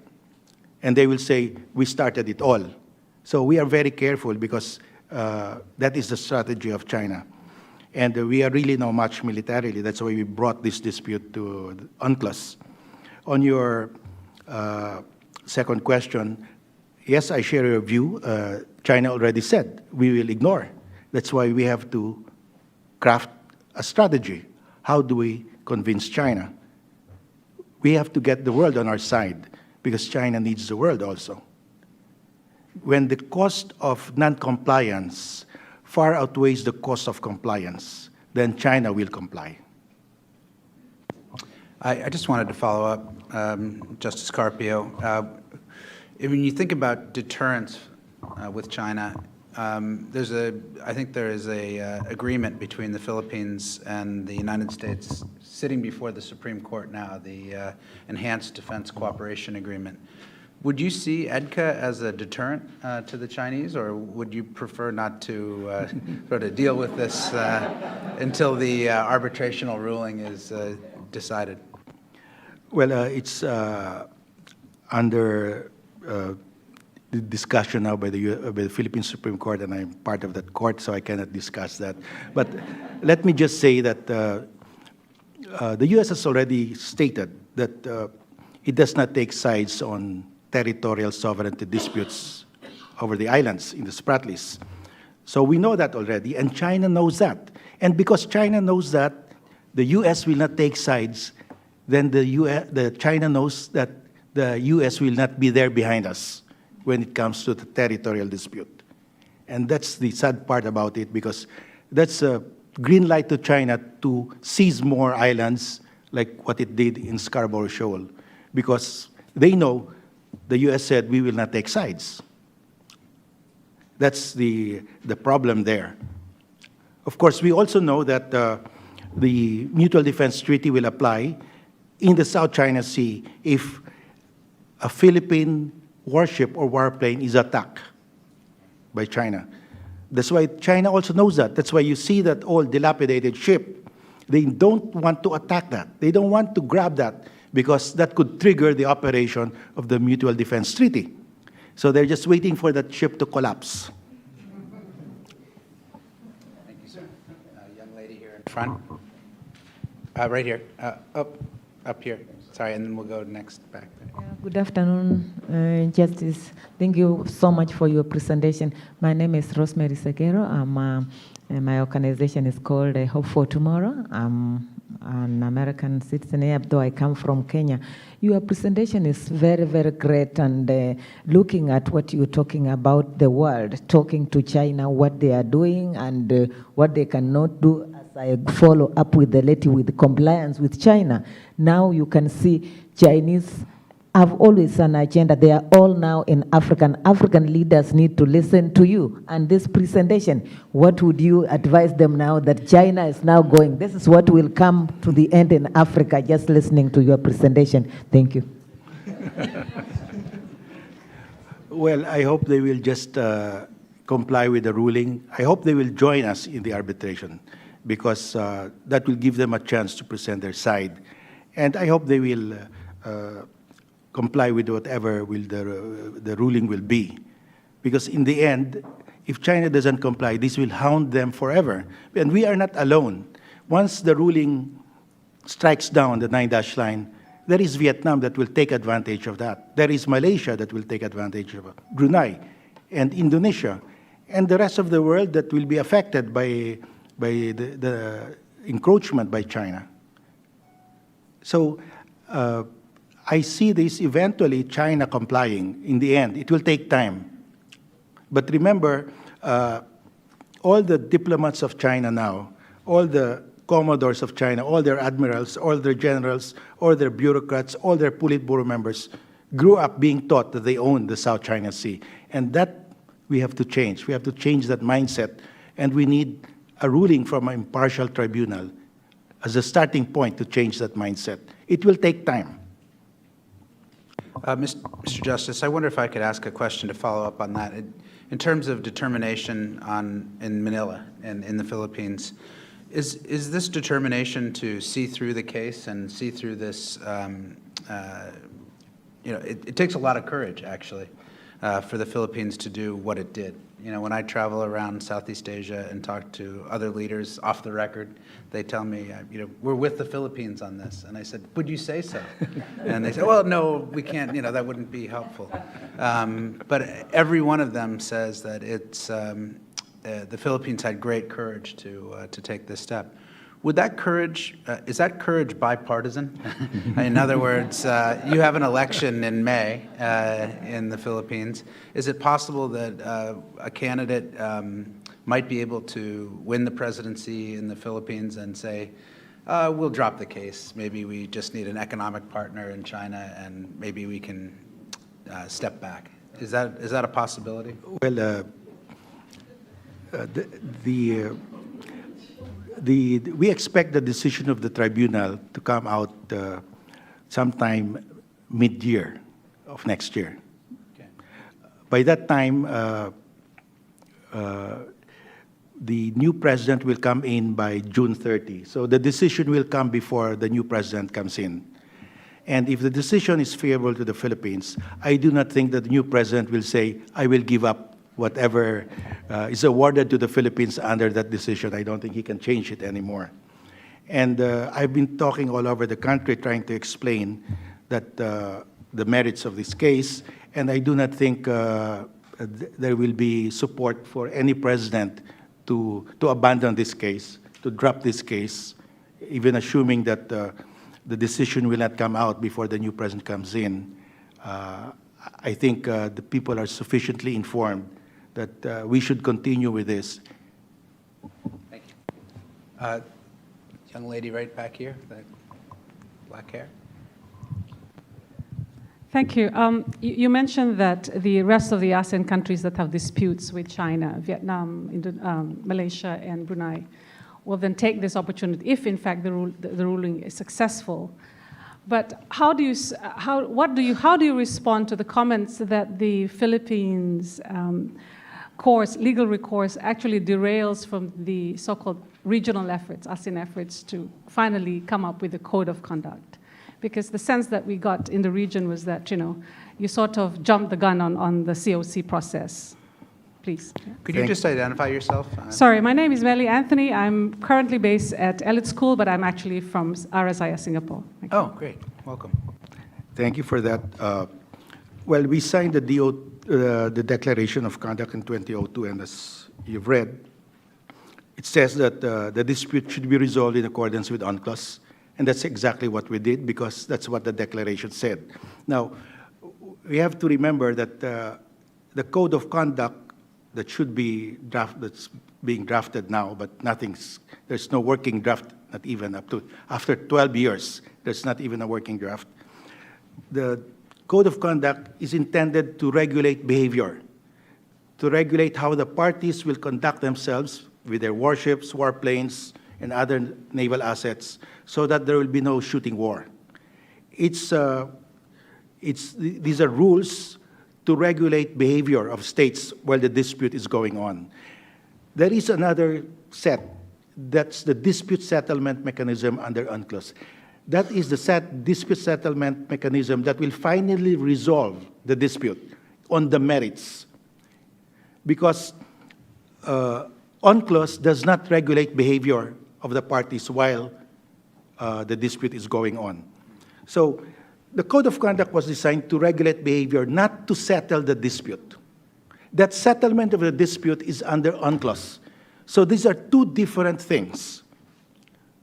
And they will say, we started it all. So we are very careful because that is the strategy of China. And we are really no match militarily. That's why we brought this dispute to UNCLOS. On your second question, yes, I share your view. China already said we will ignore. That's why we have to craft a strategy. How do we convince China? We have to get the world on our side because China needs the world also. When the cost of non-compliance far outweighs the cost of compliance, then China will comply. I just wanted to follow up, Justice Carpio. When you think about deterrence with China, I think there is a agreement between the Philippines and the United States sitting before the Supreme Court now, the Enhanced Defense Cooperation Agreement. Would you see EDCA as a deterrent to the Chinese, or would you prefer not to sort of deal with this until the arbitrational ruling is decided? Well, it's under the discussion now by the Philippine Supreme Court, and I'm part of that court, so I cannot discuss that. But let me just say that the U.S. has already stated that it does not take sides on territorial sovereignty disputes over the islands in the Spratlys. So we know that already, and China knows that. And because China knows that, the U.S. will not take sides, then China knows that the U.S. will not be there behind us when it comes to the territorial dispute. And that's the sad part about it, because that's a green light to China to seize more islands like what it did in Scarborough Shoal, because they know the U.S. said we will not take sides. That's the problem there. Of course, we also know that the Mutual Defense Treaty will apply in the South China Sea if a Philippine warship or warplane is attacked by China. That's why China also knows that. That's why you see that old dilapidated ship. They don't want to attack that. They don't want to grab that because that could trigger the operation of the Mutual Defense Treaty. So they're just waiting for that ship to collapse. Thank you, sir. Young lady here in front. Right here. Up here. Sorry, and then we'll go next back. Good afternoon, Justice. Thank you so much for your presentation. My name is Rosemary Seguero. My organization is called Hope for Tomorrow. I'm an American citizen here, though I come from Kenya. Your presentation is very, very great, and looking at what you're talking about the world, talking to China, what they are doing and what they cannot do. I follow up with the lady with compliance with China. Now you can see Chinese have always an agenda. They are all now in African. African leaders need to listen to you. And this presentation, what would you advise them now that China is now going? This is what will come to the end in Africa, just listening to your presentation. Thank you. Well, I hope they will just comply with the ruling. I hope they will join us in the arbitration, because that will give them a chance to present their side. And I hope they will comply with whatever the ruling will be. Because in the end, if China doesn't comply, this will hound them forever. And we are not alone. Once the ruling strikes down the 9-dash line, there is Vietnam that will take advantage of that. There is Malaysia that will take advantage of it, Brunei, and Indonesia, and the rest of the world that will be affected by the encroachment by China. So I see this eventually China complying in the end. It will take time. But remember, all the diplomats of China now, all the commodores of China, all their admirals, all their generals, all their bureaucrats, all their Politburo members grew up being taught that they own the South China Sea. And that we have to change. We have to change that mindset. And we need a ruling from an impartial tribunal as a starting point to change that mindset. It will take time. Mr. Justice, I wonder if I could ask a question to follow up on that. In terms of determination in Manila and in the Philippines, is this determination to see through the case and see through this, it takes a lot of courage, actually, for the Philippines to do what it did. When I travel around Southeast Asia and talk to other leaders off the record, they tell me, we're with the Philippines on this. And I said, would you say so? And they say, well, no, we can't, that wouldn't be helpful. But every one of them says that it's, the Philippines had great courage to take this step. Would that courage, is that courage bipartisan? In other words, you have an election in May in the Philippines. Is it possible that a candidate might be able to win the presidency in the Philippines and say, we'll drop the case. Maybe we just need an economic partner in China and maybe we can step back. Is that a possibility? Well, we expect the decision of the tribunal to come out sometime mid-year of next year. Okay. By that time, the new president will come in by June 30. So the decision will come before the new president comes in. And if the decision is favorable to the Philippines, I do not think that the new president will say, I will give up whatever is awarded to the Philippines under that decision. I don't think he can change it anymore. And I've been talking all over the country trying to explain that the merits of this case, and I do not think there will be support for any president to abandon this case, to drop this case, even assuming that the decision will not come out before the new president comes in. I think the people are sufficiently informed that we should continue with this. Thank you. Young lady right back here, the black hair. Thank you. You mentioned that the rest of the ASEAN countries that have disputes with China, Vietnam, Malaysia, and Brunei, will then take this opportunity if, in fact, the ruling is successful. But how do you respond to the comments that the Philippines legal recourse actually derails from the so-called regional efforts, ASEAN efforts, to finally come up with a code of conduct? Because the sense that we got in the region was that, you sort of jumped the gun on the COC process. Please. Could you just identify yourself? Sorry, my name is Melly Anthony. I'm currently based at Elliott School, but I'm actually from RSIS Singapore. Thank you. Oh, great. Welcome. Thank you for that. Well, we signed the Declaration of Conduct in 2002, and as you've read, it says that the dispute should be resolved in accordance with UNCLOS, and that's exactly what we did because that's what the declaration said. Now, we have to remember that the code of conduct that should be that's being drafted now, but there's no working draft, not even after 12 years, there's not even a working draft. The code of conduct is intended to regulate behavior, to regulate how the parties will conduct themselves with their warships, warplanes, and other naval assets so that there will be no shooting war. These are rules to regulate behavior of states while the dispute is going on. There is another set, that's the dispute settlement mechanism under UNCLOS. That is the dispute settlement mechanism that will finally resolve the dispute on the merits. Because UNCLOS does not regulate behavior of the parties while the dispute is going on. So the Code of Conduct was designed to regulate behavior, not to settle the dispute. That settlement of the dispute is under UNCLOS. So these are two different things.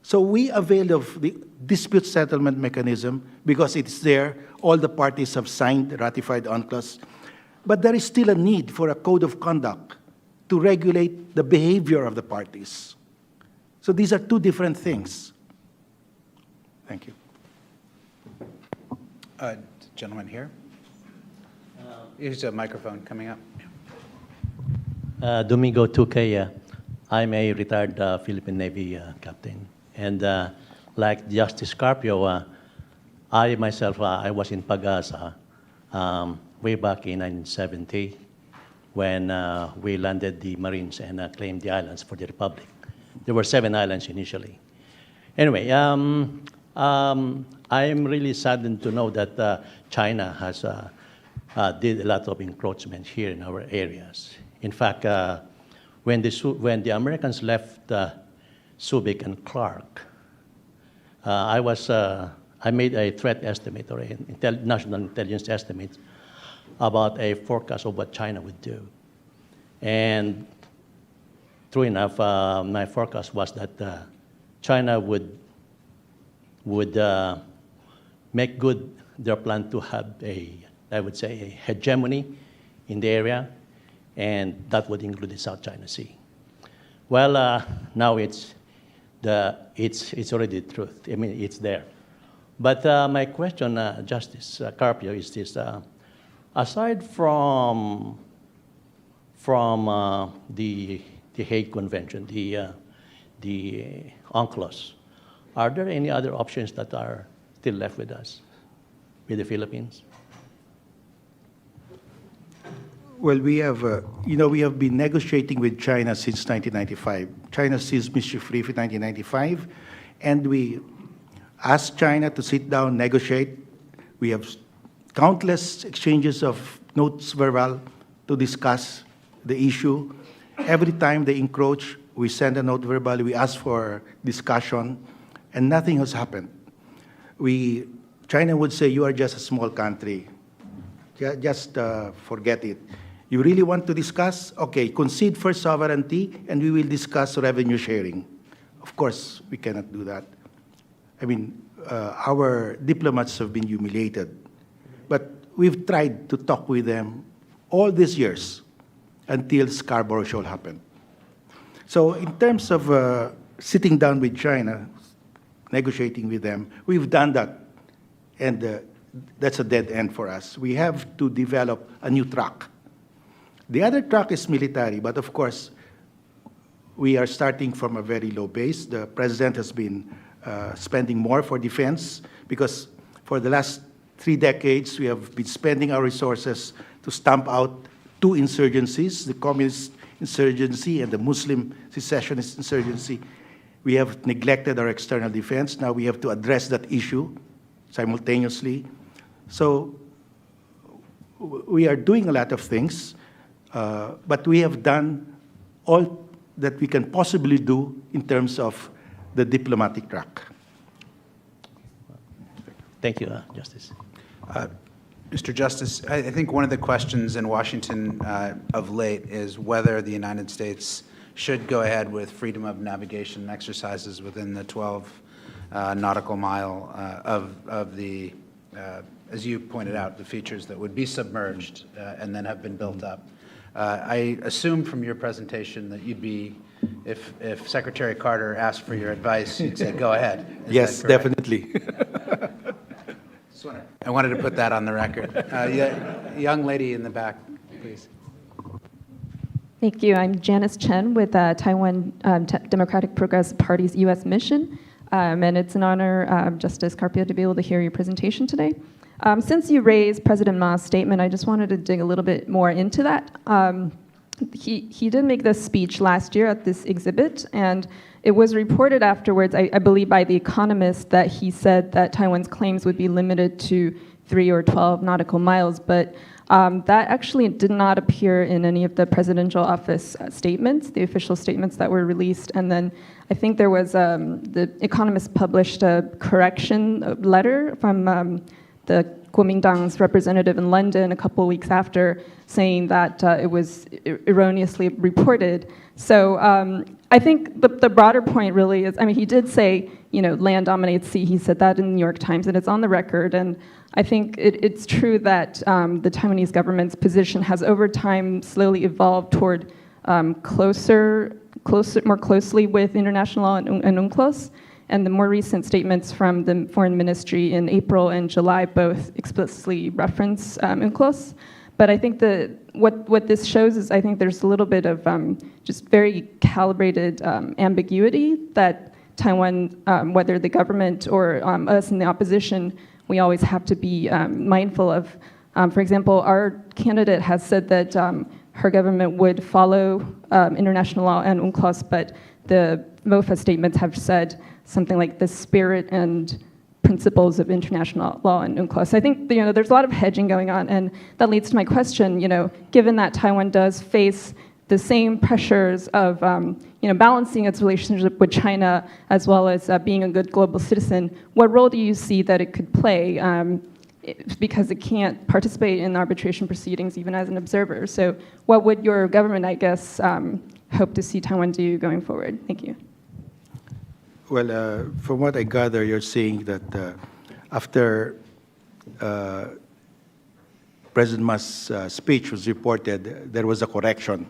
So we availed of the dispute settlement mechanism because it's there. All the parties have signed, ratified UNCLOS. But there is still a need for a code of conduct to regulate the behavior of the parties. So these are two different things. Thank you. Gentleman here. Here's a microphone coming up. Domingo Tukaya. I'm a retired Philippine Navy captain. And like Justice Carpio, I myself, I was in Pagaaral way back in 1970 when we landed the Marines and claimed the islands for the Republic. There were 7 islands initially. Anyway, I'm really saddened to know that China has did a lot of encroachment here in our areas. In fact, when the Americans left Subic and Clark, I made a threat estimate or a national intelligence estimate about a forecast of what China would do. And true enough, my forecast was that China would make good their plan to have I would say, a hegemony in the area, and that would include the South China Sea. Well, now it's already the truth. I mean, it's there. But my question, Justice Carpio, is this: aside from the Hague Convention, the UNCLOS, are there any other options that are still left with us, with the Philippines? Well, we have been negotiating with China since 1995. China ceased mischief in 1995, and we asked China to sit down, negotiate. We have countless exchanges of notes verbal to discuss the issue. Every time they encroach, we send a note verbal, we ask for discussion, and nothing has happened. China would say, you are just a small country. Just forget it. You really want to discuss? Okay, concede for sovereignty, and we will discuss revenue sharing. Of course, we cannot do that. I mean, our diplomats have been humiliated. But we've tried to talk with them all these years until Scarborough Shoal happened. So in terms of sitting down with China, negotiating with them, we've done that. And that's a dead end for us. We have to develop a new track. The other track is military, but of course, we are starting from a very low base. The president has been spending more for defense because for the last 3 decades, we have been spending our resources to stamp out 2 insurgencies, the communist insurgency and the Muslim secessionist insurgency. We have neglected our external defense. Now we have to address that issue simultaneously. So we are doing a lot of things, but we have done all that we can possibly do in terms of the diplomatic track. Thank you, Justice. Mr. Justice, I think one of the questions in Washington of late is whether the United States should go ahead with freedom of navigation exercises within the 12 nautical mile of the, as you pointed out, the features that would be submerged and then have been built up. I assume from your presentation that you'd be, if Secretary Carter asked for your advice, you'd say, go ahead. Yes, definitely. I wanted to put that on the record. Young lady in the back, please. Thank you. I'm Janice Chen with Taiwan Democratic Progressive Party's U.S. mission. And it's an honor, Justice Carpio, to be able to hear your presentation today. Since you raised President Ma's statement, I just wanted to dig a little bit more into that. He did make this speech last year at this exhibit, and it was reported afterwards, I believe by The Economist, that he said that Taiwan's claims would be limited to 3 or 12 nautical miles, but that actually did not appear in any of the presidential office statements, the official statements that were released. And then I think there was, The Economist published a correction letter from the Kuomintang's representative in London a couple of weeks after, saying that it was erroneously reported. So I think the broader point really is, I mean, he did say, land dominates sea. He said that in the New York Times, and it's on the record. And I think it's true that the Taiwanese government's position has over time slowly evolved toward more closely with international law and UNCLOS. And the more recent statements from the Foreign Ministry in April and July both explicitly reference UNCLOS. But I think what this shows is I think there's a little bit of just very calibrated ambiguity that Taiwan, whether the government or us in the opposition, we always have to be mindful of. For example, our candidate has said that her government would follow international law and UNCLOS, but the MOFA statements have said something like the spirit and principles of international law and UNCLOS. I think there's a lot of hedging going on, and that leads to my question. Given that Taiwan does face the same pressures of balancing its relationship with China as well as being a good global citizen, what role do you see that it could play? Because it can't participate in arbitration proceedings even as an observer. So what would your government, I guess, hope to see Taiwan do going forward? Thank you. Well, from what I gather, you're saying that after President Ma's speech was reported, there was a correction.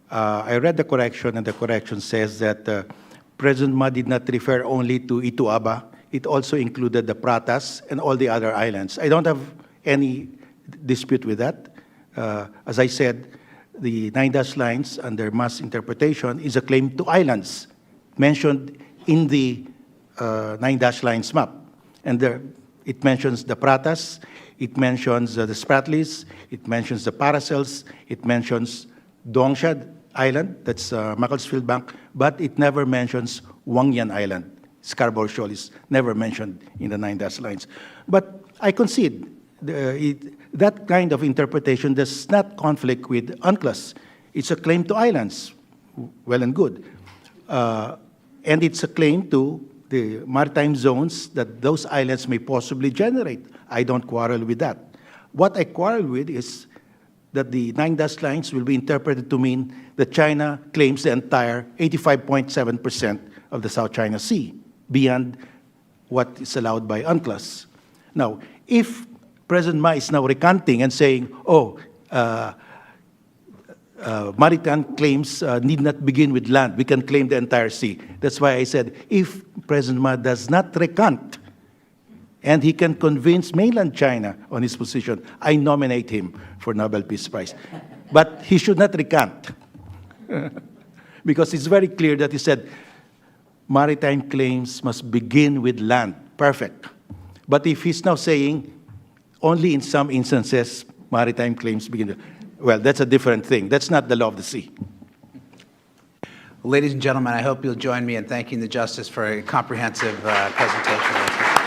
I read the correction, and the correction says that President Ma did not refer only to Ituaba. It also included the Pratas and all the other islands. I don't have any dispute with that. As I said, the 9-dash lines under Ma's interpretation is a claim to islands mentioned in the 9-dash lines map. And it mentions the Pratas, it mentions the Spratlys, it mentions the Paracels, it mentions Dongsha Island, that's Macclesfield Bank, but it never mentions Wangyan Island. Scarborough Shoal is never mentioned in the 9-dash lines. But I concede that kind of interpretation does not conflict with UNCLOS. It's a claim to islands, well and good. And it's a claim to the maritime zones that those islands may possibly generate. I don't quarrel with that. What I quarrel with is that the 9-dash lines will be interpreted to mean that China claims the entire 85.7% of the South China Sea, beyond what is allowed by UNCLOS. Now, if President Ma is now recanting and saying, maritime claims need not begin with land, we can claim the entire sea. That's why I said, if President Ma does not recant, and he can convince mainland China on his position, I nominate him for Nobel Peace Prize. But he should not recant, because it's very clear that he said, maritime claims must begin with land. Perfect. But if he's now saying only in some instances maritime claims begin with, well, that's a different thing. That's not the law of the sea. Ladies and gentlemen, I hope you'll join me in thanking the Justice for a comprehensive presentation.